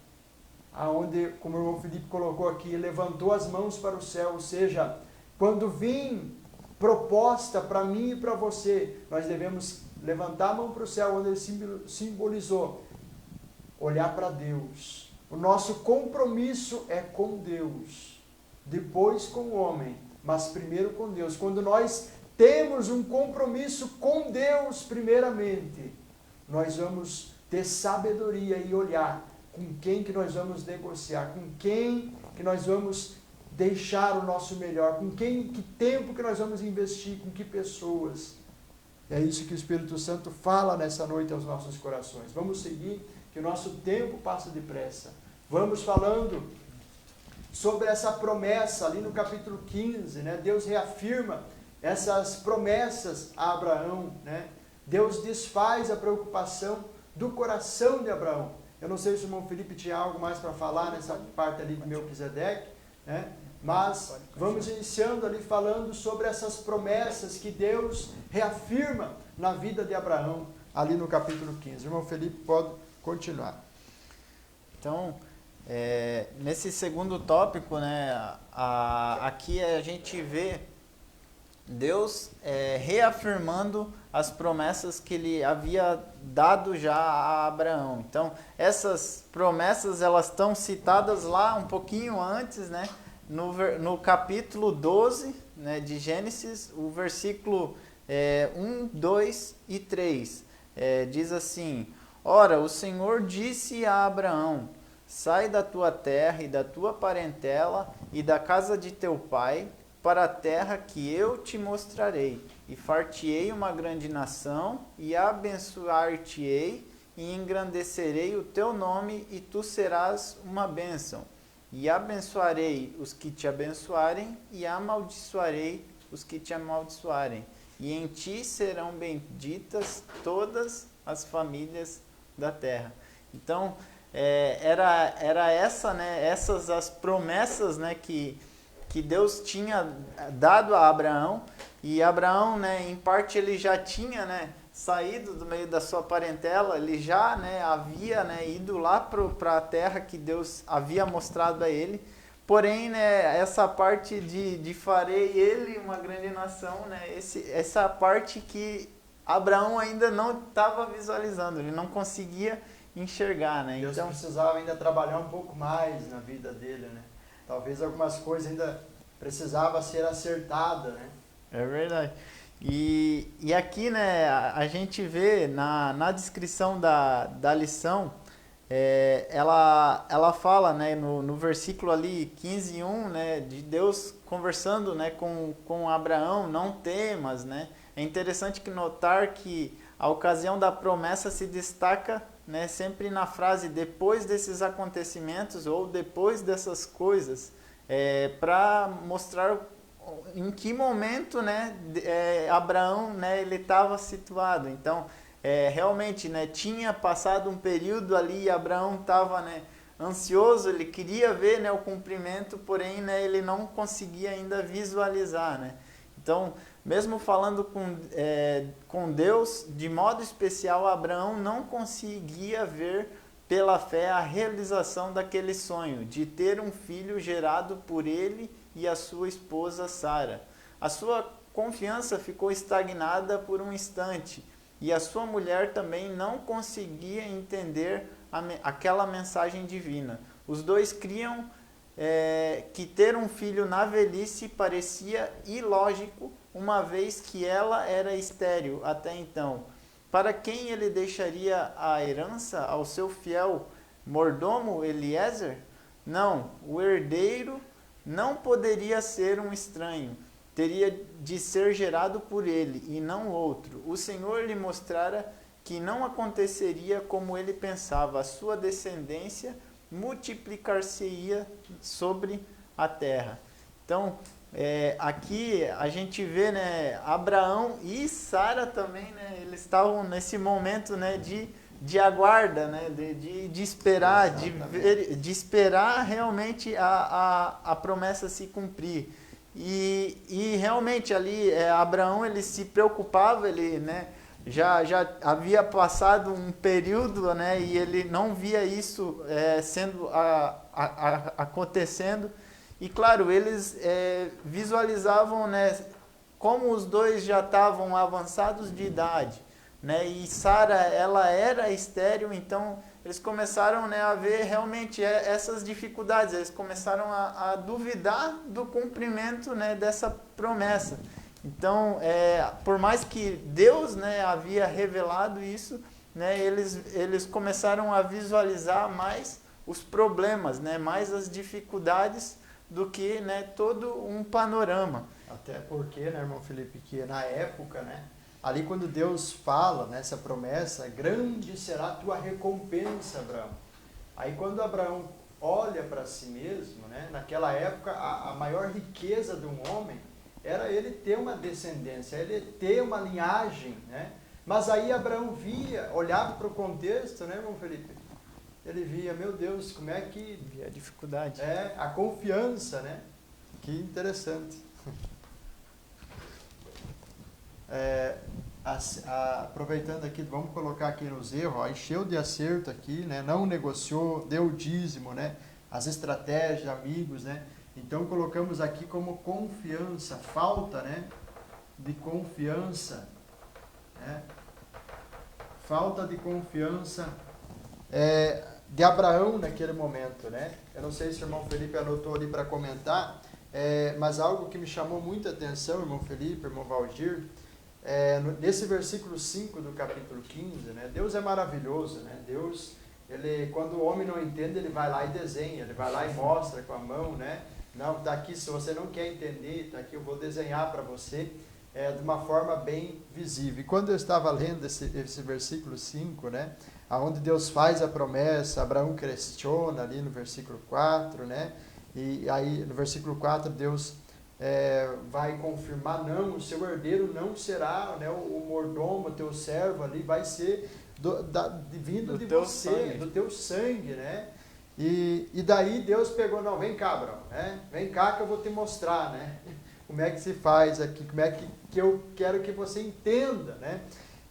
aonde, como o irmão Felipe colocou aqui, levantou as mãos para o céu. Ou seja, quando vem proposta para mim e para você, nós devemos levantar a mão para o céu, onde ele simbolizou olhar para Deus. O nosso compromisso é com Deus, depois com o homem, mas primeiro com Deus. Quando nós temos um compromisso com Deus primeiramente, nós vamos ter sabedoria e olhar com quem que nós vamos negociar, com quem que nós vamos deixar o nosso melhor, com que tempo que nós vamos investir, com que pessoas. É isso que o Espírito Santo fala nessa noite aos nossos corações. Vamos seguir, que o nosso tempo passa depressa. Vamos falando sobre essa promessa ali no capítulo 15, né? Deus reafirma essas promessas a Abraão, né? Deus desfaz a preocupação do coração de Abraão. Eu não sei se o irmão Felipe tinha algo mais para falar nessa parte ali de Melquisedeque, né? Mas vamos iniciando ali falando sobre essas promessas que Deus reafirma na vida de Abraão, ali no capítulo 15. O irmão Felipe pode continuar. Então, nesse segundo tópico, né, aqui a gente vê Deus reafirmando as promessas que ele havia dado já a Abraão. Então, essas promessas, elas estão citadas lá um pouquinho antes, né, no capítulo 12, né, de Gênesis, o versículo 1, 2 e 3. Diz assim: Ora, o Senhor disse a Abraão: sai da tua terra e da tua parentela e da casa de teu pai, para a terra que eu te mostrarei, e far-te-ei uma grande nação, e abençoar-te-ei, e engrandecerei o teu nome, e tu serás uma bênção. E abençoarei os que te abençoarem, e amaldiçoarei os que te amaldiçoarem. E em ti serão benditas todas as famílias da terra. Então, era essas as promessas, né, que Deus tinha dado a Abraão. E Abraão, né, em parte, ele já tinha, né, saído do meio da sua parentela, ele já, né, havia, né, ido lá para a terra que Deus havia mostrado a ele. Porém, né, essa parte de farei ele uma grande nação, né, essa parte que Abraão ainda não estava visualizando, ele não conseguia enxergar, né? Deus então precisava ainda trabalhar um pouco mais na vida dele, né? Talvez algumas coisas ainda precisava ser acertada, né? É verdade. E aqui, né, a gente vê na descrição da lição, ela fala, né, no versículo ali 15:1, né, de Deus conversando, né, com Abraão, não temas, né. É interessante que notar que a ocasião da promessa se destaca, né, sempre na frase depois desses acontecimentos ou depois dessas coisas, para mostrar em que momento, né, Abraão, né, ele estava situado. Então, realmente, né, tinha passado um período ali, Abraão estava, né, ansioso, ele queria ver, né, o cumprimento, porém, né, ele não conseguia ainda visualizar, né. Então, mesmo falando com Deus, de modo especial, Abraão não conseguia ver pela fé a realização daquele sonho, de ter um filho gerado por ele e a sua esposa Sara. A sua confiança ficou estagnada por um instante, e a sua mulher também não conseguia entender aquela mensagem divina. Os dois criam que ter um filho na velhice parecia ilógico, uma vez que ela era estéril até então. Para quem ele deixaria a herança? Ao seu fiel mordomo Eliezer? Não, o herdeiro não poderia ser um estranho, teria de ser gerado por ele e não outro. O Senhor lhe mostrara que não aconteceria como ele pensava, a sua descendência multiplicar-se-ia sobre a terra. Então, aqui a gente vê, né, Abraão e Sara também, né, eles estavam nesse momento, né, de aguarda, né, de esperar, de esperar realmente a promessa se cumprir. E realmente ali Abraão ele se preocupava, ele, né, já havia passado um período, né, e ele não via isso sendo acontecendo. E claro, eles visualizavam, né, como os dois já estavam avançados de idade, né, e Sara ela era estéril, então eles começaram, né, a ver realmente essas dificuldades, eles começaram a duvidar do cumprimento, né, dessa promessa. Então, por mais que Deus, né, havia revelado isso, né, eles começaram a visualizar mais os problemas, né, mais as dificuldades do que, né, todo um panorama. Até porque, né, irmão Felipe, que na época, né, ali quando Deus fala nessa promessa, grande será a tua recompensa, Abraão. Aí quando Abraão olha para si mesmo, né, naquela época a maior riqueza de um homem era ele ter uma descendência, ele ter uma linhagem, né? Mas aí Abraão olhava para o contexto, né, irmão Felipe? Ele via, meu Deus, como é que... Via a dificuldade. A confiança, né? Que interessante. Aproveitando aqui, vamos colocar aqui nos erros, ó, encheu de acerto aqui, né? Não negociou, deu dízimo, né? As estratégias, amigos, né? Então colocamos aqui como confiança, falta, né, de confiança, né? Falta de confiança de Abraão naquele momento, né? Eu não sei se o irmão Felipe anotou ali para comentar, mas algo que me chamou muita atenção, irmão Felipe, irmão Valdir, nesse versículo 5 do capítulo 15, né? Deus é maravilhoso, né? Deus, quando o homem não entende, ele vai lá e desenha, ele vai lá e mostra com a mão, né? Não, está aqui, se você não quer entender, está aqui, eu vou desenhar para você de uma forma bem visível. E quando eu estava lendo esse versículo 5, né, onde Deus faz a promessa, Abraão questiona ali no versículo 4, né, e aí no versículo 4 Deus vai confirmar, não, o seu herdeiro não será, né, o mordomo, o teu servo ali, vai ser vindo de você, sangue. Do teu sangue, né? E daí Deus pegou, não, vem cá, Abraão, né? Vem cá que eu vou te mostrar, né? Como é que se faz aqui, como é que eu quero que você entenda, né?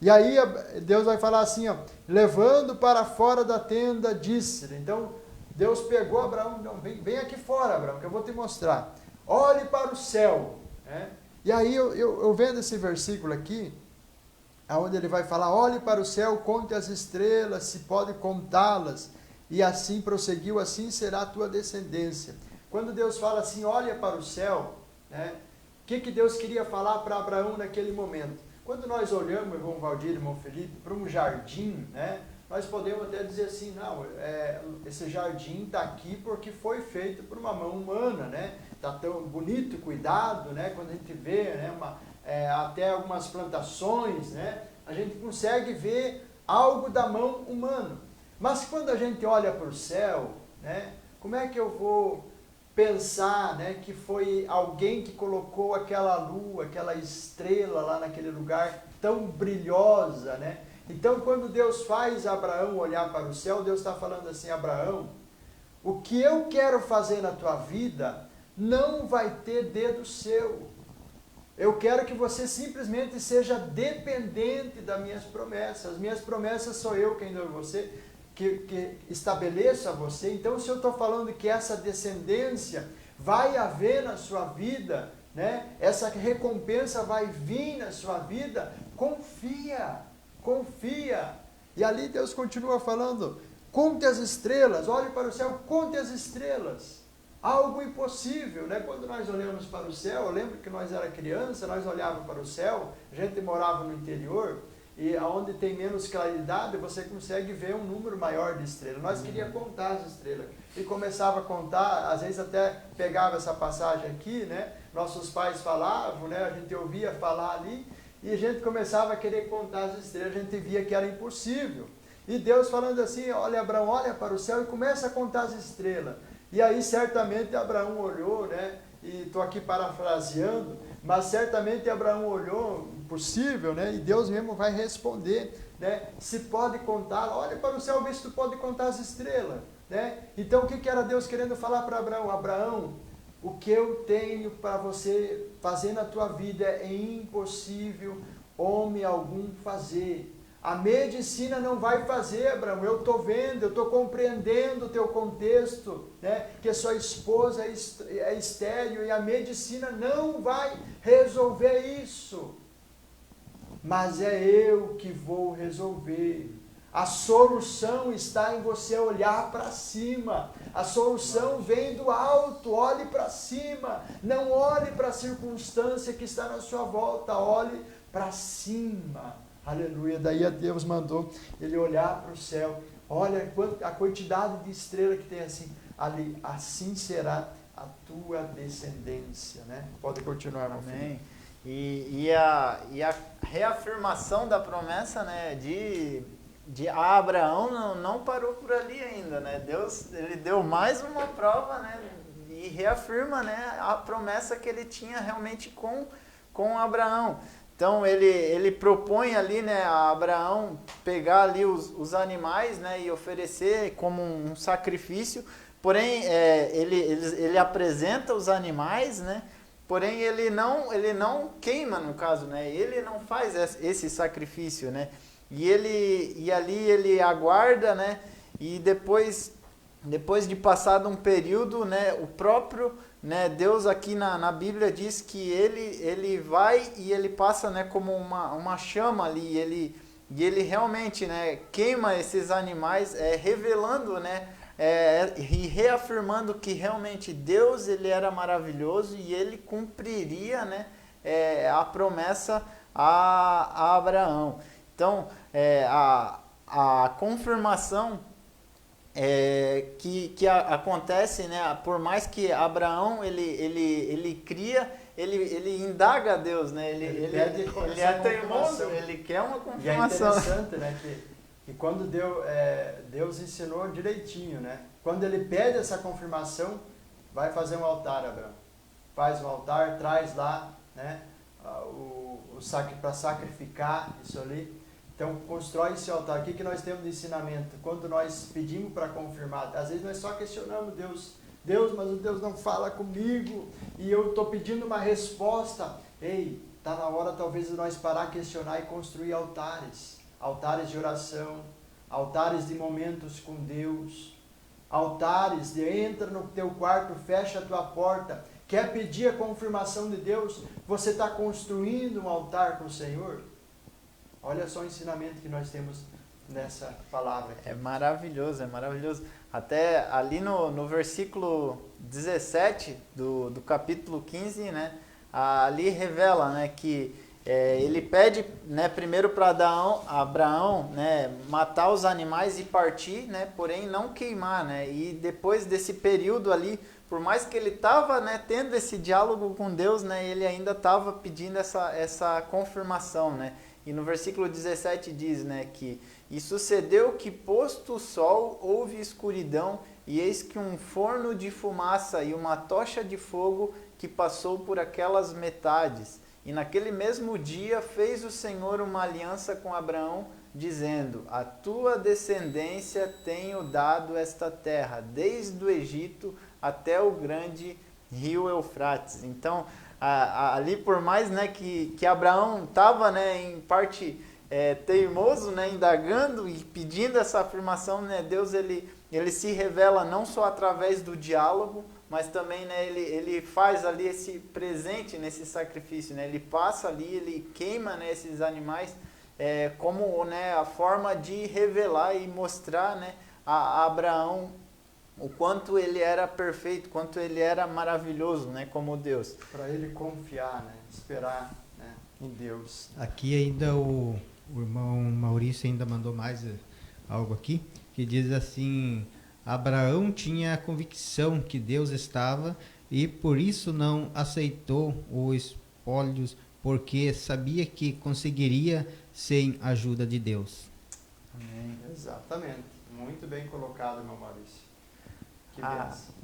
E aí Deus vai falar assim, ó, levando para fora da tenda, disse-lhe. Então, Deus pegou Abraão, não, vem aqui fora, Abraão, que eu vou te mostrar. Olhe para o céu, né? E aí eu vendo esse versículo aqui, onde ele vai falar, olhe para o céu, conte as estrelas, se pode contá-las. E assim prosseguiu, assim será a tua descendência. Quando Deus fala assim, olha para o céu, né? O que Deus queria falar para Abraão naquele momento? Quando nós olhamos, irmão Valdir, irmão Felipe, para um jardim, né? nós podemos até dizer assim, não, esse jardim está aqui porque foi feito por uma mão humana, né? Está tão bonito, cuidado, né? Quando a gente vê, né, até algumas plantações, né? A gente consegue ver algo da mão humana. Mas quando a gente olha para o céu, né? Como é que eu vou pensar, né, que foi alguém que colocou aquela lua, aquela estrela lá naquele lugar tão brilhosa, né? Então, quando Deus faz Abraão olhar para o céu, Deus está falando assim, Abraão, o que eu quero fazer na tua vida não vai ter dedo seu. Eu quero que você simplesmente seja dependente das minhas promessas. As minhas promessas sou eu quem dou você, que estabeleço a você. Então, se eu estou falando que essa descendência vai haver na sua vida, né? Essa recompensa vai vir na sua vida, confia, confia. E ali Deus continua falando, conte as estrelas, olhe para o céu, conte as estrelas. Algo impossível, né? Quando nós olhamos para o céu, eu lembro que nós era criança, nós olhávamos para o céu, a gente morava no interior, e onde tem menos claridade, você consegue ver um número maior de estrelas. Nós queríamos contar as estrelas. E começava a contar, às vezes até pegava essa passagem aqui, né? Nossos pais falavam, né? A gente ouvia falar ali, e a gente começava a querer contar as estrelas, a gente via que era impossível. E Deus falando assim, olha Abraão, olha para o céu e começa a contar as estrelas. E aí certamente Abraão olhou, né? E estou aqui parafraseando, mas certamente Abraão olhou, impossível, né? E Deus mesmo vai responder, né? Se pode contar, olha para o céu, vê se tu pode contar as estrelas, né? Então o que era Deus querendo falar para Abraão? Abraão, o que eu tenho para você fazer na tua vida é impossível homem algum fazer. A medicina não vai fazer, Abraão, eu estou vendo, eu estou compreendendo o teu contexto, né? Que sua esposa é estéril e a medicina não vai resolver isso. Mas é eu que vou resolver. A solução está em você olhar para cima. A solução vem do alto, olhe para cima. Não olhe para a circunstância que está na sua volta, olhe para cima. Aleluia, daí a Deus mandou ele olhar para o céu, olha a quantidade de estrela que tem assim, ali, assim será a tua descendência, né? Pode continuar, meu filho. E a reafirmação da promessa, né, de Abraão não parou por ali ainda, né? Deus, ele deu mais uma prova, né, e reafirma, né, a promessa que ele tinha realmente com Abraão. Então ele propõe ali, né, a Abraão pegar ali os animais, né, e oferecer como um sacrifício, porém ele apresenta os animais, né, porém ele não queima, no caso, né, ele não faz esse sacrifício, né, e ali ele aguarda, né, e depois de passado um período, né, o próprio, né, Deus aqui na Bíblia diz que ele vai e ele passa, né, como uma chama ali, e ele realmente, né, queima esses animais, revelando, né, e reafirmando que realmente Deus, ele era maravilhoso e ele cumpriria, né, a promessa a Abraão. Então, a confirmação que acontece, né, por mais que Abraão ele cria, ele indaga a Deus, né, ele é teimoso, ele quer uma confirmação. E é interessante, né, que quando Deus ensinou direitinho, né, quando ele pede essa confirmação, vai fazer um altar, Abraão, faz um altar, traz lá, né, para sacrificar isso ali. Então, constrói esse altar. O que nós temos de ensinamento? Quando nós pedimos para confirmar, às vezes nós só questionamos Deus, mas o Deus não fala comigo, e eu estou pedindo uma resposta. Ei, está na hora talvez de nós parar, questionar e construir altares. Altares de oração, altares de momentos com Deus, altares de entra no teu quarto, fecha a tua porta. Quer pedir a confirmação de Deus? Você está construindo um altar com o Senhor? Olha só o ensinamento que nós temos nessa palavra aqui. É maravilhoso, é maravilhoso. Até ali no versículo 17 do capítulo 15, né, ali revela, né, que ele pede, né, primeiro para Abraão, né, matar os animais e partir, né, porém não queimar, né, e depois desse período ali, por mais que ele estava, né, tendo esse diálogo com Deus, né, ele ainda estava pedindo essa confirmação, né, e no versículo 17 diz, né, que e sucedeu que posto o sol houve escuridão e eis que um forno de fumaça e uma tocha de fogo que passou por aquelas metades. E naquele mesmo dia fez o Senhor uma aliança com Abraão, dizendo: a tua descendência tenho dado esta terra, desde o Egito até o grande rio Eufrates. Então, ali por mais, né, que Abraão estava, né, em parte teimoso, né, indagando e pedindo essa afirmação, né, Deus ele se revela não só através do diálogo, mas também, né, ele faz ali esse presente nesse sacrifício, né, ele passa ali, ele queima, né, esses animais como, né, a forma de revelar e mostrar, né, a Abraão o quanto ele era perfeito, quanto ele era maravilhoso, né, como Deus. Para ele confiar, né, esperar, né, em Deus. Aqui ainda o irmão Maurício ainda mandou mais algo aqui, que diz assim: Abraão tinha a convicção que Deus estava e por isso não aceitou os espólios, porque sabia que conseguiria sem a ajuda de Deus. Amém. Exatamente. Muito bem colocado, irmão Maurício. Que benção.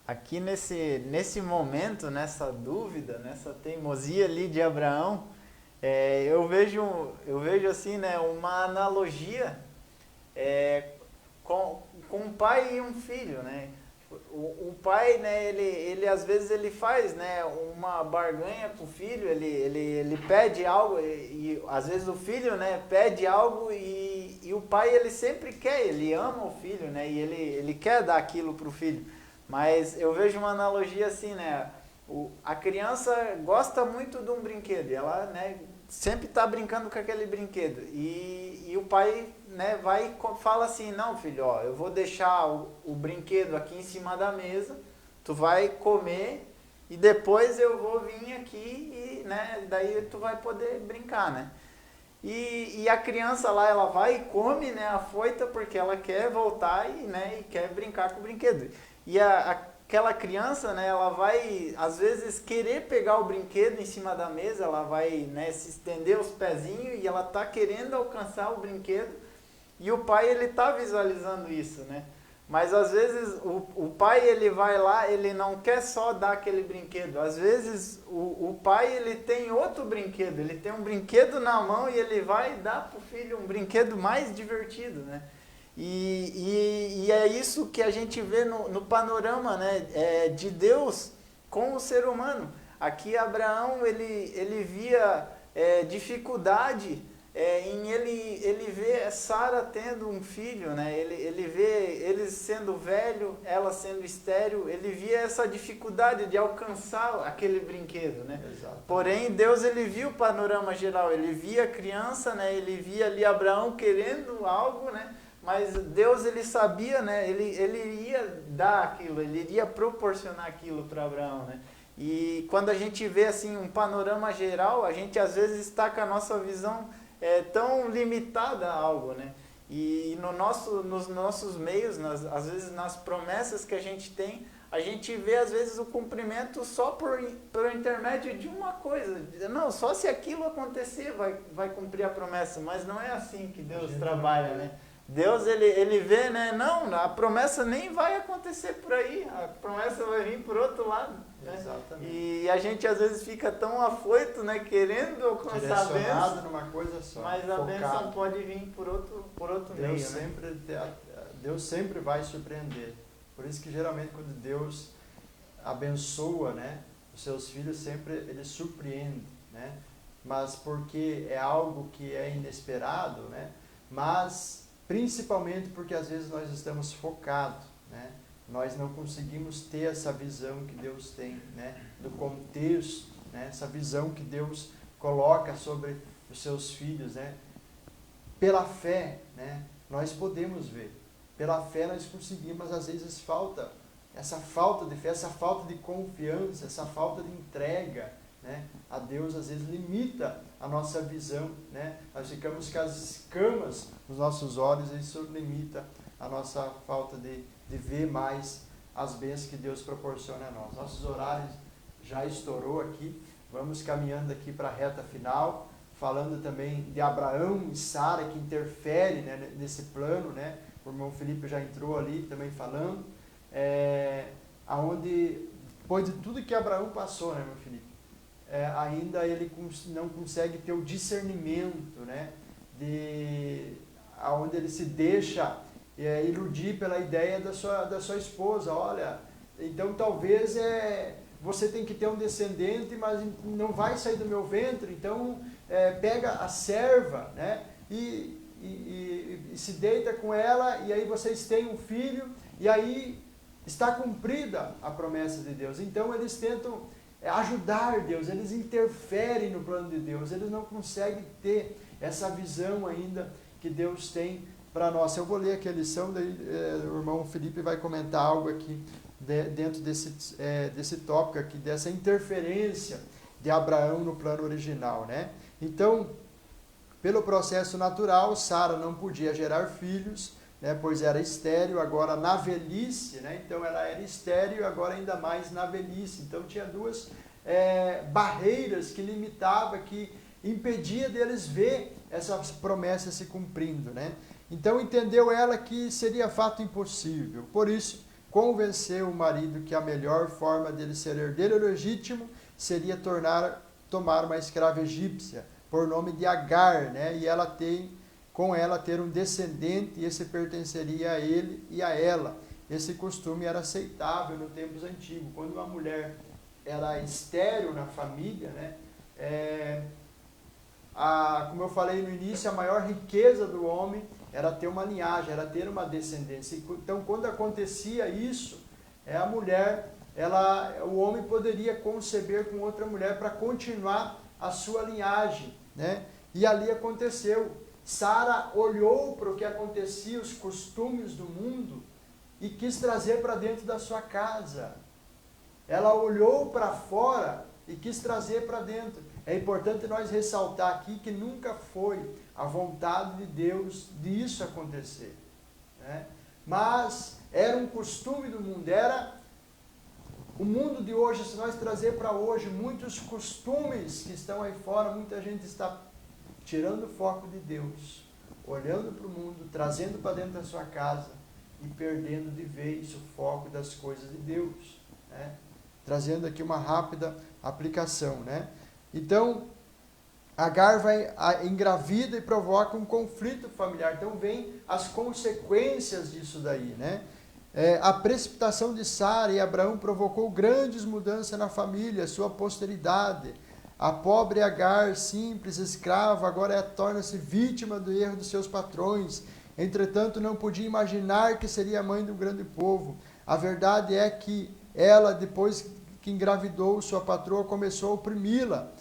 Aqui nesse momento, nessa dúvida, nessa teimosia ali de Abraão, eu vejo assim, né, uma analogia com um pai e um filho, né? O pai, né, ele às vezes ele faz, né, uma barganha com o filho, ele pede algo e às vezes o filho, né, pede algo e o pai ele sempre quer, ele ama o filho, né, e ele quer dar aquilo para o filho. Mas eu vejo uma analogia assim, né, a criança gosta muito de um brinquedo, e ela, né, sempre está brincando com aquele brinquedo e o pai, né, vai e fala assim: não, filho, ó, eu vou deixar o brinquedo aqui em cima da mesa, tu vai comer e depois eu vou vir aqui e, né, daí tu vai poder brincar, né? E a criança lá, ela vai e come, né, afoita porque ela quer voltar e, né, e quer brincar com o brinquedo. E aquela criança, né, ela vai, às vezes, querer pegar o brinquedo em cima da mesa, ela vai, né, se estender os pezinhos e ela tá querendo alcançar o brinquedo e o pai, ele tá visualizando isso, né? Mas às vezes o pai, ele vai lá, ele não quer só dar aquele brinquedo. Às vezes o pai, ele tem outro brinquedo, ele tem um brinquedo na mão e ele vai dar pro filho um brinquedo mais divertido, né? E é isso que a gente vê no panorama, né, de Deus com o ser humano. Aqui Abraão, ele via dificuldade em ele vê Sara tendo um filho, né? Ele vê ele sendo velho, ela sendo estéril, ele via essa dificuldade de alcançar aquele brinquedo, né? Exato. Porém, Deus, ele viu o panorama geral, ele via a criança, né? Ele via ali Abraão querendo algo, né? Mas Deus, ele sabia, né? Ele iria dar aquilo, ele iria proporcionar aquilo para Abraão, né? E quando a gente vê assim um panorama geral, a gente às vezes está com a nossa visão tão limitada a algo, né? E nos nossos meios, às vezes nas promessas que a gente tem, a gente vê às vezes o cumprimento só por intermédio de uma coisa. Não, só se aquilo acontecer vai cumprir a promessa, mas não é assim que Deus trabalha, né? Deus, ele vê, né? Não, a promessa nem vai acontecer por aí, a promessa vai vir por outro lado. Né? Exatamente. E a gente às vezes fica tão afoito, né? Querendo alcançar a bênção, numa coisa só. mas a focado. bênção pode vir por outro meio. Deus sempre vai surpreender. Por isso que geralmente quando Deus abençoa, né, os seus filhos, sempre ele surpreende, né? Mas porque é algo que é inesperado, né? Mas principalmente porque às vezes nós estamos focados, né? Nós não conseguimos ter essa visão que Deus tem, né? Do contexto, né? Essa visão que Deus coloca sobre os seus filhos, né? Pela fé, né? Nós podemos ver. Pela fé nós conseguimos, mas às vezes falta essa falta de fé, essa falta de confiança, essa falta de entrega, né? A Deus às vezes limita a nossa visão, né? Nós ficamos com as escamas nos nossos olhos e isso limita a nossa falta de ver mais as bênçãos que Deus proporciona a nós. Nossos horários já estourou aqui, vamos caminhando aqui para a reta final, falando também de Abraão e Sara que interfere, né, nesse plano, né? O irmão Felipe já entrou ali também falando, aonde depois de tudo que Abraão passou, né, irmão Felipe, ainda ele não consegue ter o discernimento, né, aonde ele se deixa iludir pela ideia da sua esposa. Olha, então talvez você tem que ter um descendente, mas não vai sair do meu ventre, então pega a serva, né, e se deita com ela, e aí vocês têm um filho, e aí está cumprida a promessa de Deus. Então eles tentam ajudar Deus, eles interferem no plano de Deus, eles não conseguem ter essa visão ainda que Deus tem para nós. Eu vou ler aqui a lição, daí o irmão Felipe vai comentar algo aqui dentro desse tópico aqui, dessa interferência de Abraão no plano original, né? Então, pelo processo natural, Sara não podia gerar filhos, né, pois era estéril. Agora na velhice, né, então ela era estéril e agora ainda mais na velhice. Então tinha duas barreiras que limitavam, que impedia deles ver essas promessas se cumprindo, né? Então entendeu ela que seria fato impossível. Por isso, convenceu o marido que a melhor forma dele ser herdeiro legítimo seria tomar uma escrava egípcia, por nome de Agar, né? E com ela ter um descendente, e esse pertenceria a ele e a ela. Esse costume era aceitável nos tempos antigos. Quando uma mulher era estéril na família, né? Como eu falei no início, a maior riqueza do homem era ter uma linhagem, era ter uma descendência. Então, quando acontecia isso, a mulher, o homem poderia conceber com outra mulher para continuar a sua linhagem, né? E ali aconteceu. Sara olhou para o que acontecia, os costumes do mundo, e quis trazer para dentro da sua casa. Ela olhou para fora e quis trazer para dentro. É importante nós ressaltar aqui que nunca foi a vontade de Deus disso acontecer, né? Mas era um costume do mundo, era o mundo de hoje. Se nós trazer para hoje muitos costumes que estão aí fora, muita gente está tirando o foco de Deus, olhando para o mundo, trazendo para dentro da sua casa e perdendo de vez o foco das coisas de Deus, né? Trazendo aqui uma rápida aplicação, né? Então, Agar engravida e provoca um conflito familiar. Então, vem as consequências disso daí, né? A precipitação de Sara e Abraão provocou grandes mudanças na família, sua posteridade. A pobre Agar, simples, escrava, agora torna-se vítima do erro dos seus patrões. Entretanto, não podia imaginar que seria mãe de um grande povo. A verdade é que ela, depois que engravidou sua patroa, começou a oprimi-la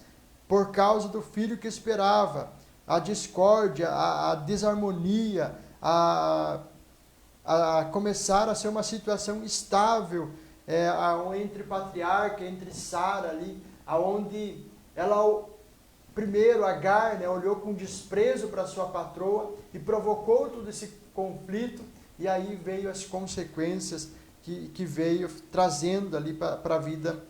por causa do filho que esperava. A discórdia, a desarmonia, a começar a ser uma situação estável entre patriarca, entre Sara ali, aonde ela, primeiro Agar, né, olhou com desprezo para sua patroa e provocou todo esse conflito, e aí veio as consequências que veio trazendo ali para a vida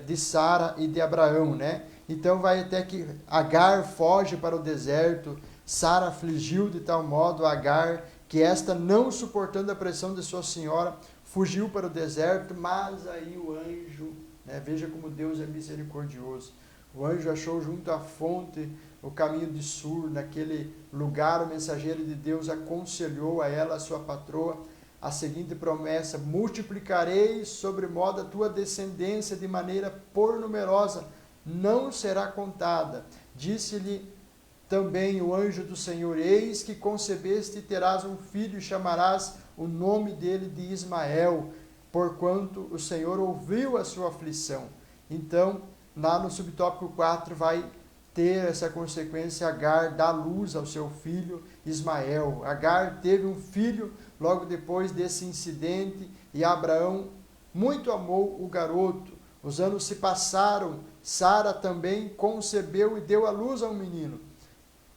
de Sara e de Abraão, né? Então vai até que Agar foge para o deserto. Sara afligiu de tal modo Agar que esta, não suportando a pressão de sua senhora, fugiu para o deserto. Mas aí o anjo, né, veja como Deus é misericordioso, o anjo achou junto à fonte o caminho de Sur. Naquele lugar o mensageiro de Deus aconselhou a ela, a sua patroa, a seguinte promessa: multiplicarei sobremodo a tua descendência de maneira por numerosa, não será contada. Disse-lhe também o anjo do Senhor: eis que concebeste e terás um filho, e chamarás o nome dele de Ismael, porquanto o Senhor ouviu a sua aflição. Então, lá no subtópico 4 vai ter essa consequência. Agar dá luz ao seu filho Ismael. Agar teve um filho logo depois desse incidente, e Abraão muito amou o garoto. Os anos se passaram Sara também concebeu e deu à luz a um menino.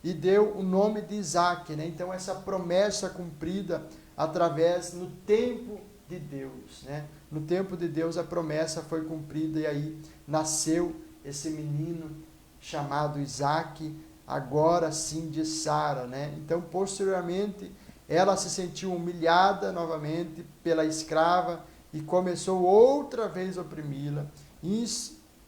E deu o nome de Isaque, né? Então essa promessa cumprida através no tempo de Deus, né? No tempo de Deus a promessa foi cumprida e aí nasceu esse menino chamado Isaque, agora sim de Sara, né? Então posteriormente ela se sentiu humilhada novamente pela escrava e começou outra vez a oprimi-la.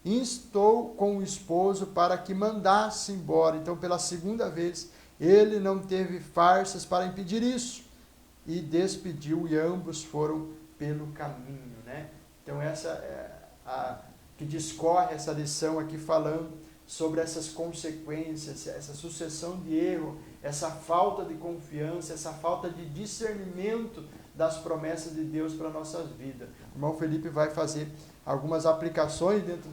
Instou com o esposo para que mandasse embora. Então, pela segunda vez, ele não teve farsas para impedir isso. E despediu, e ambos foram pelo caminho, né? Então, essa é a que discorre essa lição aqui falando sobre essas consequências, essa sucessão de erro, essa falta de confiança, essa falta de discernimento das promessas de Deus para a nossa vida. O irmão Felipe vai fazer algumas aplicações dentro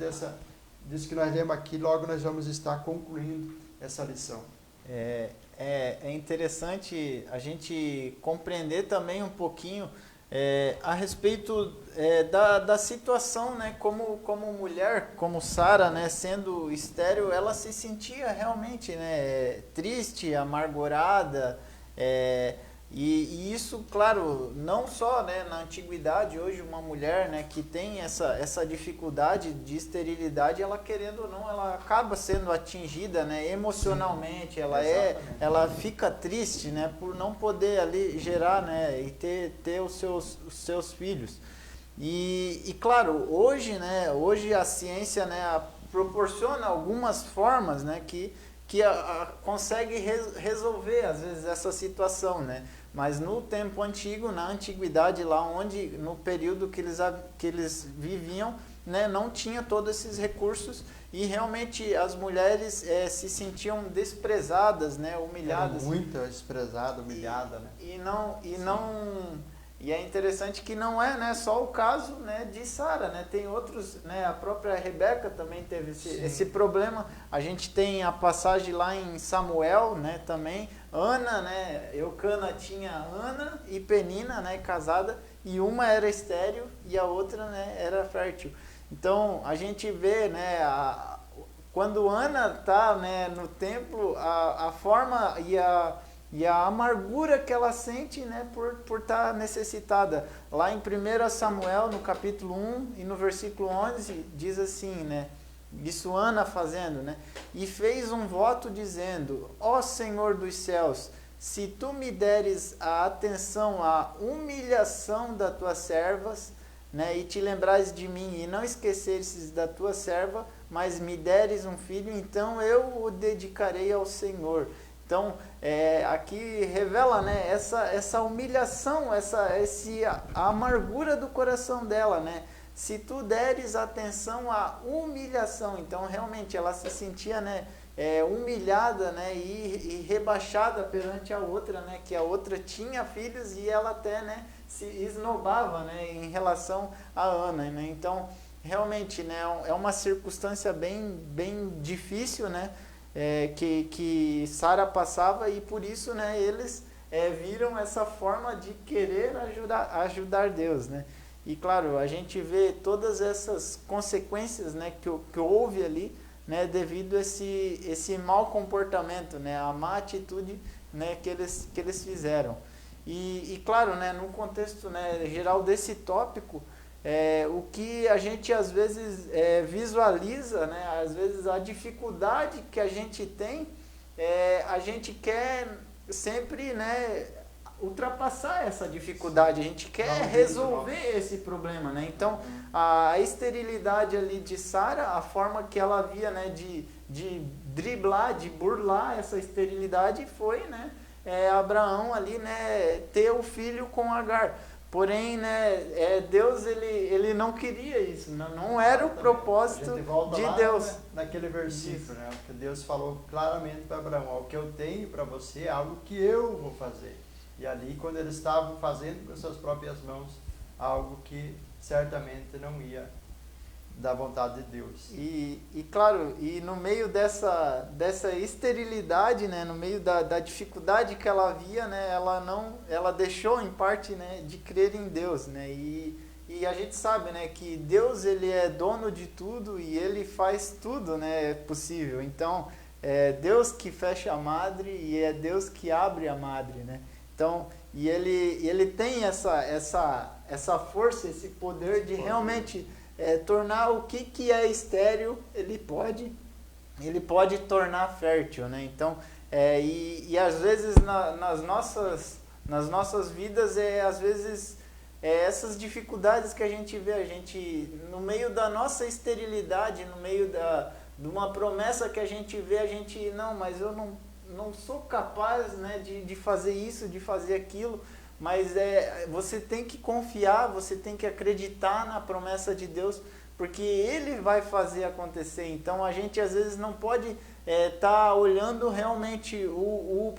disso que nós lemos aqui, logo nós vamos estar concluindo essa lição. É interessante a gente compreender também um pouquinho a respeito da situação, né? Como mulher, como Sara, né? Sendo estéril, ela se sentia realmente, né? Triste, amargurada, e isso, claro, não só, né, na antiguidade, hoje uma mulher, né, que tem essa dificuldade de esterilidade, ela querendo ou não, ela acaba sendo atingida, né, emocionalmente, ela fica triste, né, por não poder ali gerar, né, e ter os seus filhos. E claro, hoje, né, hoje a ciência, né, proporciona algumas formas, né, que consegue resolver às vezes essa situação, né? Mas no tempo antigo, na antiguidade, lá onde, no período que eles viviam, né, não tinha todos esses recursos e realmente as mulheres se sentiam desprezadas, né, humilhadas. Era muito desprezada, humilhada, né? E é interessante que não é, né, só o caso, né, de Sara, né? Tem outros, né, a própria Rebeca também teve esse problema. A gente tem a passagem lá em Samuel, né, também. Ana, né, Eucana tinha Ana e Penina, né, casada, e uma era estéril e a outra, né, era fértil. Então a gente vê, né, quando Ana está, né, no templo, a forma e a amargura que ela sente, né, por estar necessitada. Lá em 1 Samuel, no capítulo 1 e no versículo 11, diz assim, né, isso Ana fazendo, né, e fez um voto dizendo, ó Senhor dos céus, se tu me deres a atenção à humilhação das tuas servas, né, e te lembrares de mim e não esqueceres da tua serva, mas me deres um filho, então eu o dedicarei ao Senhor. Então, aqui revela, né, essa humilhação, a amargura do coração dela, né? Se tu deres atenção à humilhação, então realmente ela se sentia, né, humilhada, né, e rebaixada perante a outra, né, que a outra tinha filhos e ela até, né, se esnobava, né, em relação a Ana, né? Então, realmente, né, é uma circunstância bem difícil, né? Que Sara passava e por isso, né, eles viram essa forma de querer ajudar Deus, né? E claro, a gente vê todas essas consequências, né, que houve ali, né, devido a esse mau comportamento, né, a má atitude, né, que eles fizeram. E claro, né, no contexto, né, geral desse tópico, o que a gente às vezes visualiza, né, às vezes a dificuldade que a gente tem, a gente quer sempre, né, ultrapassar essa dificuldade, a gente quer resolver esse problema, né? Então, a esterilidade ali de Sara, a forma que ela havia, né, de driblar, de burlar essa esterilidade foi, né, Abraão ali, né, ter o filho com Agar. Porém, né, Deus ele não queria isso, não era o propósito de Deus. Né, naquele versículo, né, que Deus falou claramente para Abraão, o que eu tenho para você é algo que eu vou fazer. E ali, quando eles estavam fazendo com suas próprias mãos, algo que certamente não ia da vontade de Deus. E claro, e no meio dessa esterilidade, né, no meio da dificuldade que ela havia, né, ela deixou em parte, né, de crer em Deus, né, e E a gente sabe, né, que Deus, ele é dono de tudo e ele faz tudo, né, possível. Então, é Deus que fecha a madre e é Deus que abre a madre, né? Então, e ele tem essa força, esse poder de realmente tornar o que é estéril, ele pode tornar fértil, né? Então, e às vezes nas nossas vidas, às vezes essas dificuldades que a gente vê, a gente no meio da nossa esterilidade, no meio de uma promessa que a gente vê, a gente, não, mas eu não sou capaz, né, de fazer isso, de fazer aquilo, mas você tem que confiar, você tem que acreditar na promessa de Deus, porque Ele vai fazer acontecer. Então a gente às vezes não pode tá olhando realmente o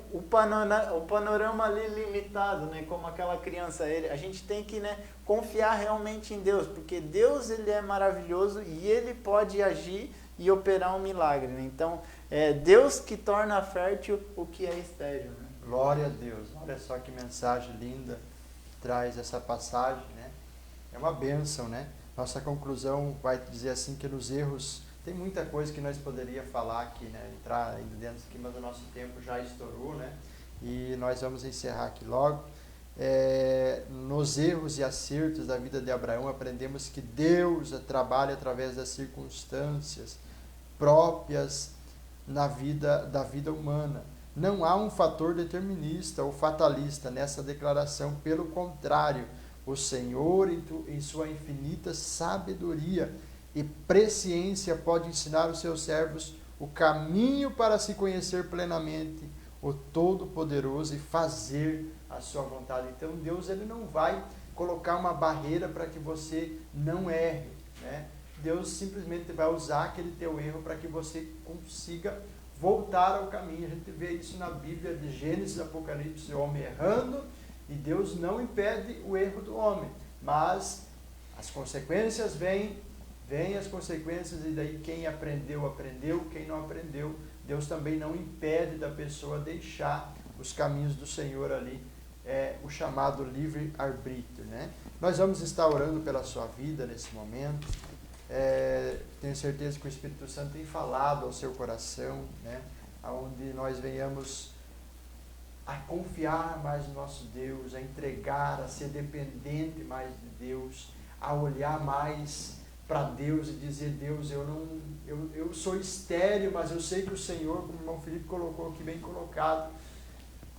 panorama ali limitado, né, como aquela criança. A gente tem que, né, confiar realmente em Deus, porque Deus, ele é maravilhoso e Ele pode agir e operar um milagre, né? Então, é Deus que torna fértil o que é estéril, né? Glória a Deus. Olha só que mensagem linda que traz essa passagem, né? É uma bênção, né? Nossa conclusão vai dizer assim que nos erros, tem muita coisa que nós poderíamos falar aqui, né? Entrar ainda dentro aqui, mas o nosso tempo já estourou, né? E nós vamos encerrar aqui logo. Nos erros e acertos da vida de Abraão, aprendemos que Deus trabalha através das circunstâncias próprias da vida humana. Não há um fator determinista ou fatalista nessa declaração. Pelo contrário, o Senhor, em sua infinita sabedoria e presciência, pode ensinar os seus servos o caminho para se conhecer plenamente o Todo-Poderoso e fazer a sua vontade. Então Deus, ele não vai colocar uma barreira para que você não erre, né? Deus simplesmente vai usar aquele teu erro para que você consiga voltar ao caminho. A gente vê isso na Bíblia, de Gênesis, Apocalipse, o homem errando, e Deus não impede o erro do homem, mas as consequências vêm as consequências, e daí quem aprendeu, quem não aprendeu, Deus também não impede da pessoa deixar os caminhos do Senhor ali, o chamado livre-arbítrio, né? Nós vamos estar orando pela sua vida nesse momento. Tenho certeza que o Espírito Santo tem falado ao seu coração, né? Onde nós venhamos a confiar mais no nosso Deus, a entregar, a ser dependente mais de Deus, a olhar mais para Deus e dizer: Deus, eu sou estéril, mas eu sei que o Senhor, como o irmão Felipe colocou aqui, bem colocado,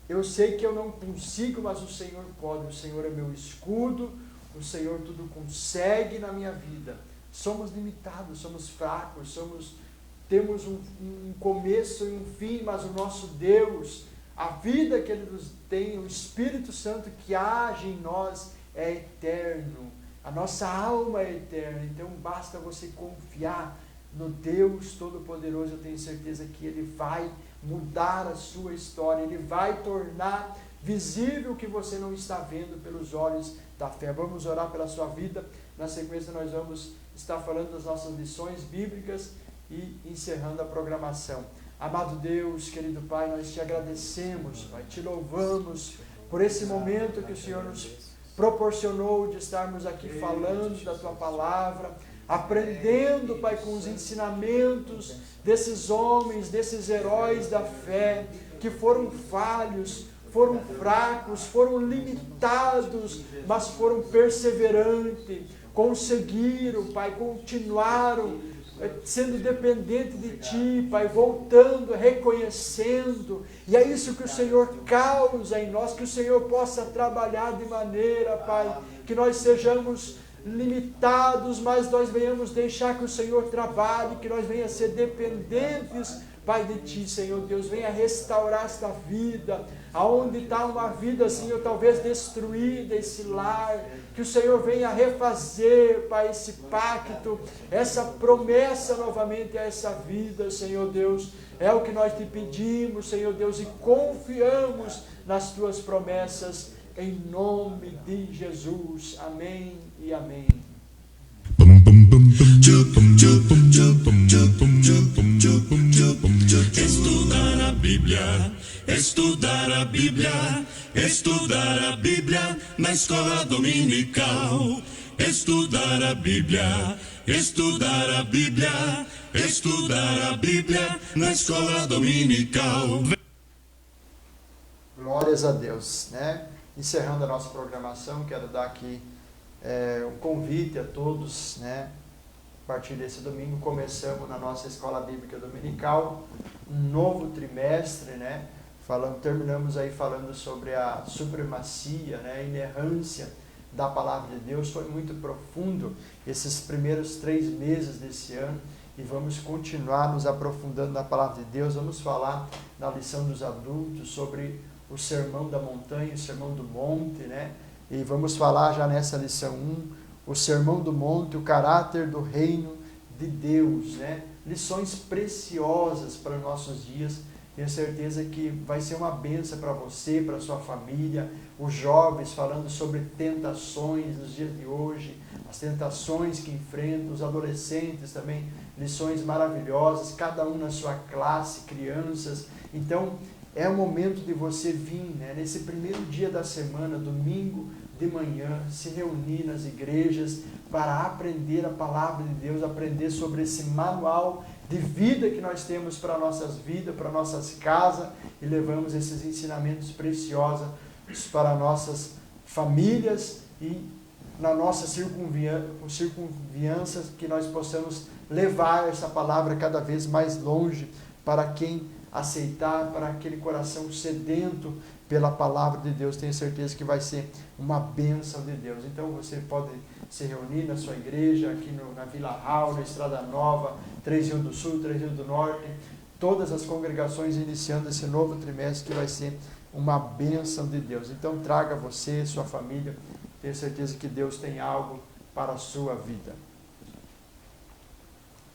eu sei que eu não consigo, mas o Senhor pode. O Senhor é meu escudo, o Senhor tudo consegue na minha vida. Somos limitados, somos fracos, temos um começo e um fim, mas o nosso Deus, a vida que Ele nos tem, o Espírito Santo que age em nós é eterno. A nossa alma é eterna. Então basta você confiar no Deus Todo-Poderoso. Eu tenho certeza que Ele vai mudar a sua história, Ele vai tornar visível o que você não está vendo pelos olhos da fé. Vamos orar pela sua vida. Na sequência nós vamos estar falando das nossas lições bíblicas e encerrando a programação. Amado Deus, querido Pai, nós te agradecemos, Pai, te louvamos por esse momento que o Senhor nos proporcionou de estarmos aqui falando da Tua Palavra, aprendendo, Pai, com os ensinamentos desses homens, desses heróis da fé, que foram falhos, foram fracos, foram limitados, mas foram perseverantes, conseguiram, Pai, continuaram sendo dependente de Ti, Pai, voltando, reconhecendo, e é isso que o Senhor causa em nós, que o Senhor possa trabalhar de maneira, Pai, que nós sejamos limitados, mas nós venhamos deixar que o Senhor trabalhe, que nós venhamos ser dependentes, Pai, de Ti, Senhor Deus. Venha restaurar esta vida, aonde está uma vida, Senhor, talvez destruída, esse lar, que o Senhor venha refazer, Pai, esse pacto, essa promessa novamente a essa vida, Senhor Deus. É o que nós te pedimos, Senhor Deus, e confiamos nas Tuas promessas, em nome de Jesus. Amém e amém. Estudar a Bíblia, estudar a Bíblia, estudar a Bíblia na escola dominical. estudar a Bíblia, estudar a Bíblia, estudar a Bíblia na escola dominical. Glórias a Deus, né? Encerrando a nossa programação, quero dar aqui um convite a todos, né? A partir desse domingo começamos na nossa escola bíblica dominical um novo trimestre, né? Terminamos aí falando sobre a supremacia, né? A inerrância da palavra de Deus. Foi muito profundo esses primeiros 3 meses desse ano e vamos continuar nos aprofundando na palavra de Deus. Vamos falar na lição dos adultos sobre o sermão da montanha, o sermão do monte, né? E vamos falar já nessa lição 1, o sermão do monte, o caráter do reino de Deus, né? Lições preciosas para os nossos dias. Tenho certeza que vai ser uma bênção para você, para a sua família. Os jovens falando sobre tentações nos dias de hoje, as tentações que enfrentam, os adolescentes também, lições maravilhosas, cada um na sua classe, crianças. Então, é o momento de você vir, né, nesse primeiro dia da semana, domingo de manhã, se reunir nas igrejas para aprender a palavra de Deus, aprender sobre esse manual de vida que nós temos para nossas vidas, para nossas casas, e levamos esses ensinamentos preciosos para nossas famílias e na nossa circunviança, que nós possamos levar essa palavra cada vez mais longe para quem aceitar, para aquele coração sedento pela palavra de Deus. Tenho certeza que vai ser uma bênção de Deus. Então você pode se reunir na sua igreja, aqui na Vila Raul, na Estrada Nova, 3 Rio do Sul, 3 Rio do Norte, todas as congregações iniciando esse novo trimestre que vai ser uma bênção de Deus. Então traga você, sua família, tenho certeza que Deus tem algo para a sua vida.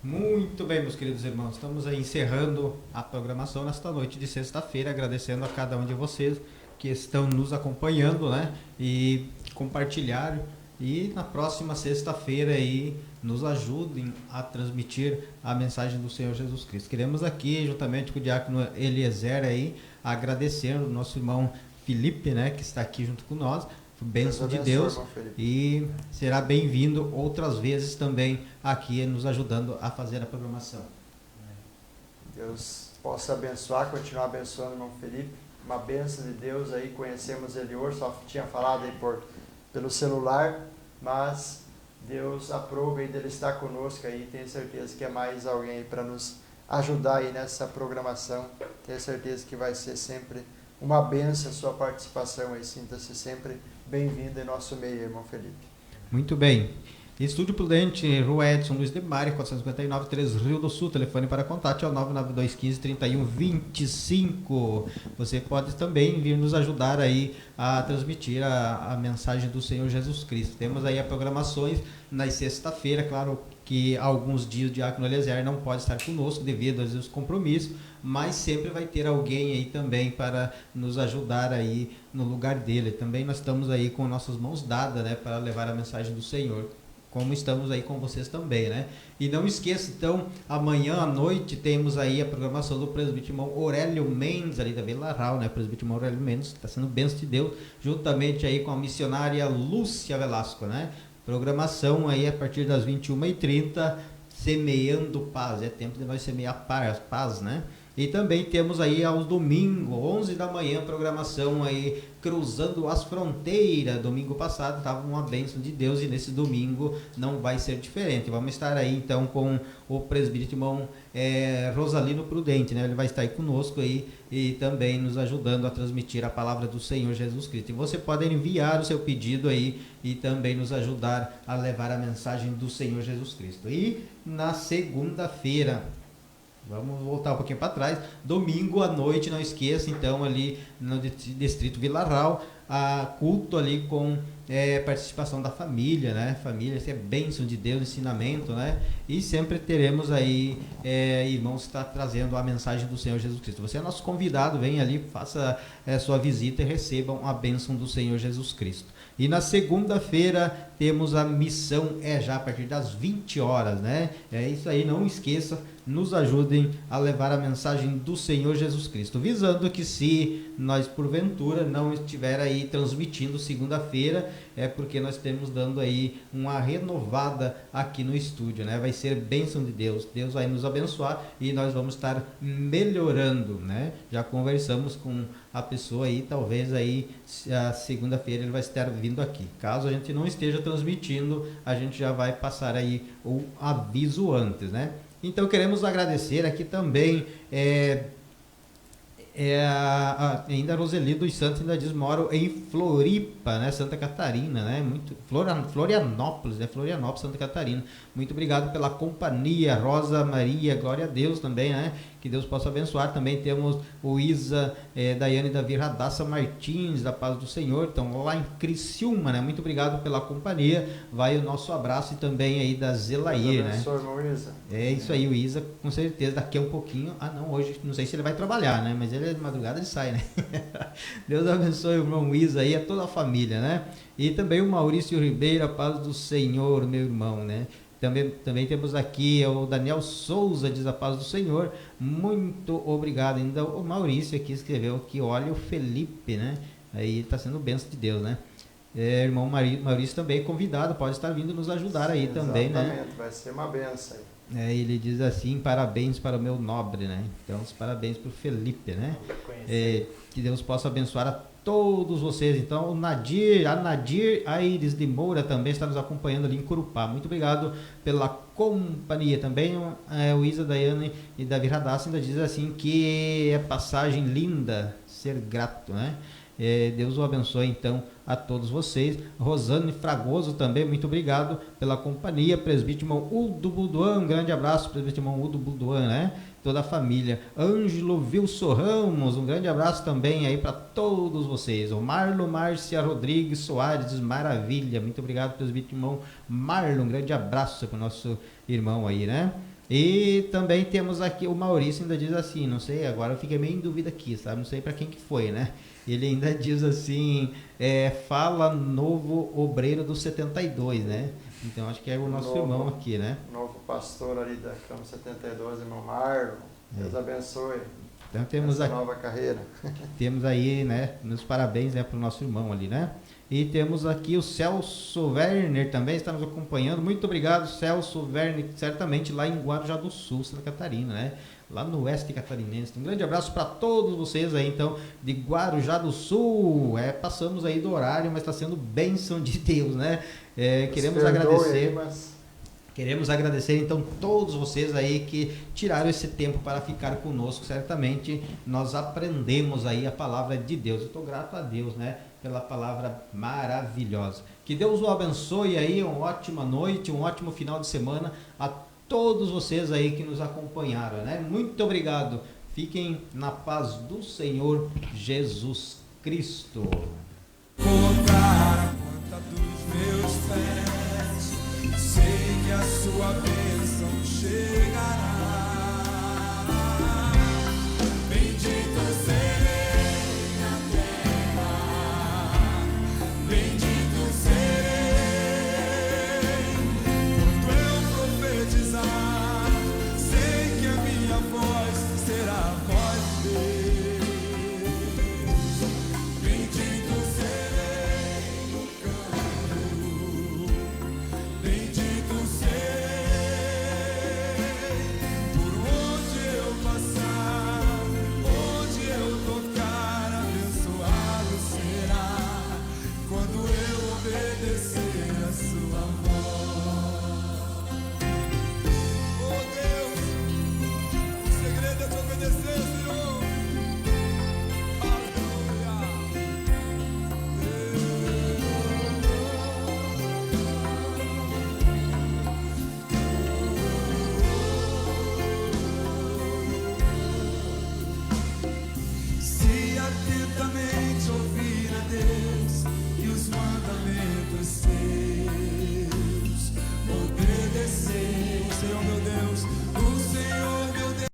Muito bem, meus queridos irmãos, estamos aí encerrando a programação nesta noite de sexta-feira, agradecendo a cada um de vocês que estão nos acompanhando, né, e compartilharam, e na próxima sexta-feira aí nos ajudem a transmitir a mensagem do Senhor Jesus Cristo. Queremos aqui, juntamente com o diácono Eliezer aí, agradecer o nosso irmão Felipe, né, que está aqui junto com nós. Bênção de Deus, e será bem-vindo outras vezes também aqui nos ajudando a fazer a programação. Deus possa abençoar, continuar abençoando o irmão Felipe, uma bênção de Deus aí. Conhecemos ele hoje, só tinha falado aí pelo celular, mas Deus aprova aí dele estar conosco aí. Tenho certeza que é mais alguém aí para nos ajudar aí nessa programação. Tenho certeza que vai ser sempre uma bênção a sua participação aí. Sinta-se sempre bem-vindo em nosso meio, irmão Felipe. Muito bem. Estúdio Prudente, Rua Edson Luiz de Mari, 459, 3 Rio do Sul. Telefone para contato é o 99215-3125. Você pode também vir nos ajudar aí a transmitir a mensagem do Senhor Jesus Cristo. Temos aí as programações na sexta-feira, claro que alguns dias o diácono Eliezer não pode estar conosco devido aos compromissos, mas sempre vai ter alguém aí também para nos ajudar aí no lugar dele. Também nós estamos aí com nossas mãos dadas, né, para levar a mensagem do Senhor, como estamos aí com vocês também, né? E não esqueça, então, amanhã à noite temos aí a programação do presbítero irmão Aurélio Mendes, ali da Vila Raul, né? Presbítero irmão Aurélio Mendes, está sendo bênção de Deus, juntamente aí com a missionária Lúcia Velasco, né? Programação aí a partir das 21h30, semeando paz. É tempo de nós semear paz, né? E também temos aí aos domingos, 11 da manhã, programação aí Cruzando as Fronteiras. Domingo passado estava uma bênção de Deus e nesse domingo não vai ser diferente. Vamos estar aí então com o presbítero irmão Rosalino Prudente, né? Ele vai estar aí conosco aí e também nos ajudando a transmitir a palavra do Senhor Jesus Cristo. E você pode enviar o seu pedido aí e também nos ajudar a levar a mensagem do Senhor Jesus Cristo. E na segunda-feira, vamos voltar um pouquinho para trás, domingo à noite, não esqueça, então, ali no distrito Vila Raul, culto ali com participação da família, né? Família, isso é bênção de Deus, ensinamento, né? E sempre teremos aí irmãos que estão trazendo a mensagem do Senhor Jesus Cristo. Você é nosso convidado, vem ali, faça sua visita e recebam a bênção do Senhor Jesus Cristo. E na segunda-feira temos a missão, já a partir das 20 horas, né? É isso aí, não esqueça, nos ajudem a levar a mensagem do Senhor Jesus Cristo, visando que se nós porventura não estiver aí transmitindo segunda-feira, é porque nós estamos dando aí uma renovada aqui no estúdio, né? Vai ser bênção de Deus, Deus vai nos abençoar e nós vamos estar melhorando, né? Já conversamos com a pessoa aí, talvez aí a segunda-feira ele vai estar vindo aqui. Caso a gente não esteja transmitindo, a gente já vai passar aí o aviso antes, né? Então queremos agradecer aqui também ainda a Roseli dos Santos ainda diz, moro em Floripa, né, Santa Catarina, né, Florianópolis, Santa Catarina. Muito obrigado pela companhia, Rosa Maria, glória a Deus também, né, que Deus possa abençoar. Também temos o Isa, Daiane e Davi Radassa Martins, da Paz do Senhor, estão lá em Criciúma, né, muito obrigado pela companhia, vai o nosso abraço e também aí da Zelair, né. Isa. É isso aí, o Isa, com certeza, daqui a um pouquinho, não, hoje, não sei se ele vai trabalhar, né, mas ele de madrugada ele sai, né? Deus abençoe o irmão Isa aí, a toda a família, né? E também o Maurício Ribeiro, a paz do Senhor, meu irmão, né? Também temos aqui o Daniel Souza, diz a paz do Senhor, muito obrigado. Ainda o Maurício aqui escreveu que olha o Felipe, né? Aí está sendo bênção de Deus, né? Irmão Maurício também convidado, pode estar vindo nos ajudar aí. Sim, também, né? Vai ser uma bênção aí. Ele diz assim, parabéns para o meu nobre, né? Então, os parabéns para o Felipe, né? Que Deus possa abençoar a todos vocês. Então, a Nadir Aires de Moura também está nos acompanhando ali em Curupá. Muito obrigado pela companhia também. O Isa, Daiane e Davi Radassa ainda diz assim que é passagem linda, ser grato, né? Deus o abençoe então a todos vocês. Rosane Fragoso também, muito obrigado pela companhia. Presbítero irmão Udo Buduan, um grande abraço, presbítero irmão Udo Buduan, né? Toda a família. Ângelo Wilson Ramos, um grande abraço também aí para todos vocês. O Marlon Márcia Rodrigues Soares, maravilha, muito obrigado, presbítero irmão Marlon, um grande abraço para o nosso irmão aí, né? E também temos aqui o Maurício, ainda diz assim, não sei, agora eu fiquei meio em dúvida aqui, sabe? Não sei para quem que foi, né? Ele ainda diz assim, fala novo obreiro do 72, né? Então acho que é o nosso irmão aqui, né? Novo pastor ali da Cama 72, irmão Marlon. Deus abençoe. Então temos essa nova carreira. Temos aí, né, meus parabéns, né, para o nosso irmão ali, né? E temos aqui o Celso Werner também, está nos acompanhando. Muito obrigado, Celso Werner, certamente lá em Guarujá do Sul, Santa Catarina, né? Lá no oeste catarinense. Um grande abraço para todos vocês aí, então, de Guarujá do Sul. Passamos aí do horário, mas está sendo bênção de Deus, né? Queremos agradecer. Queremos agradecer, então, todos vocês aí que tiraram esse tempo para ficar conosco. Certamente nós aprendemos aí a palavra de Deus. Eu estou grato a Deus, né, pela palavra maravilhosa. Que Deus o abençoe aí, uma ótima noite, um ótimo final de semana a todos vocês aí que nos acompanharam, né? Muito obrigado. Fiquem na paz do Senhor Jesus Cristo.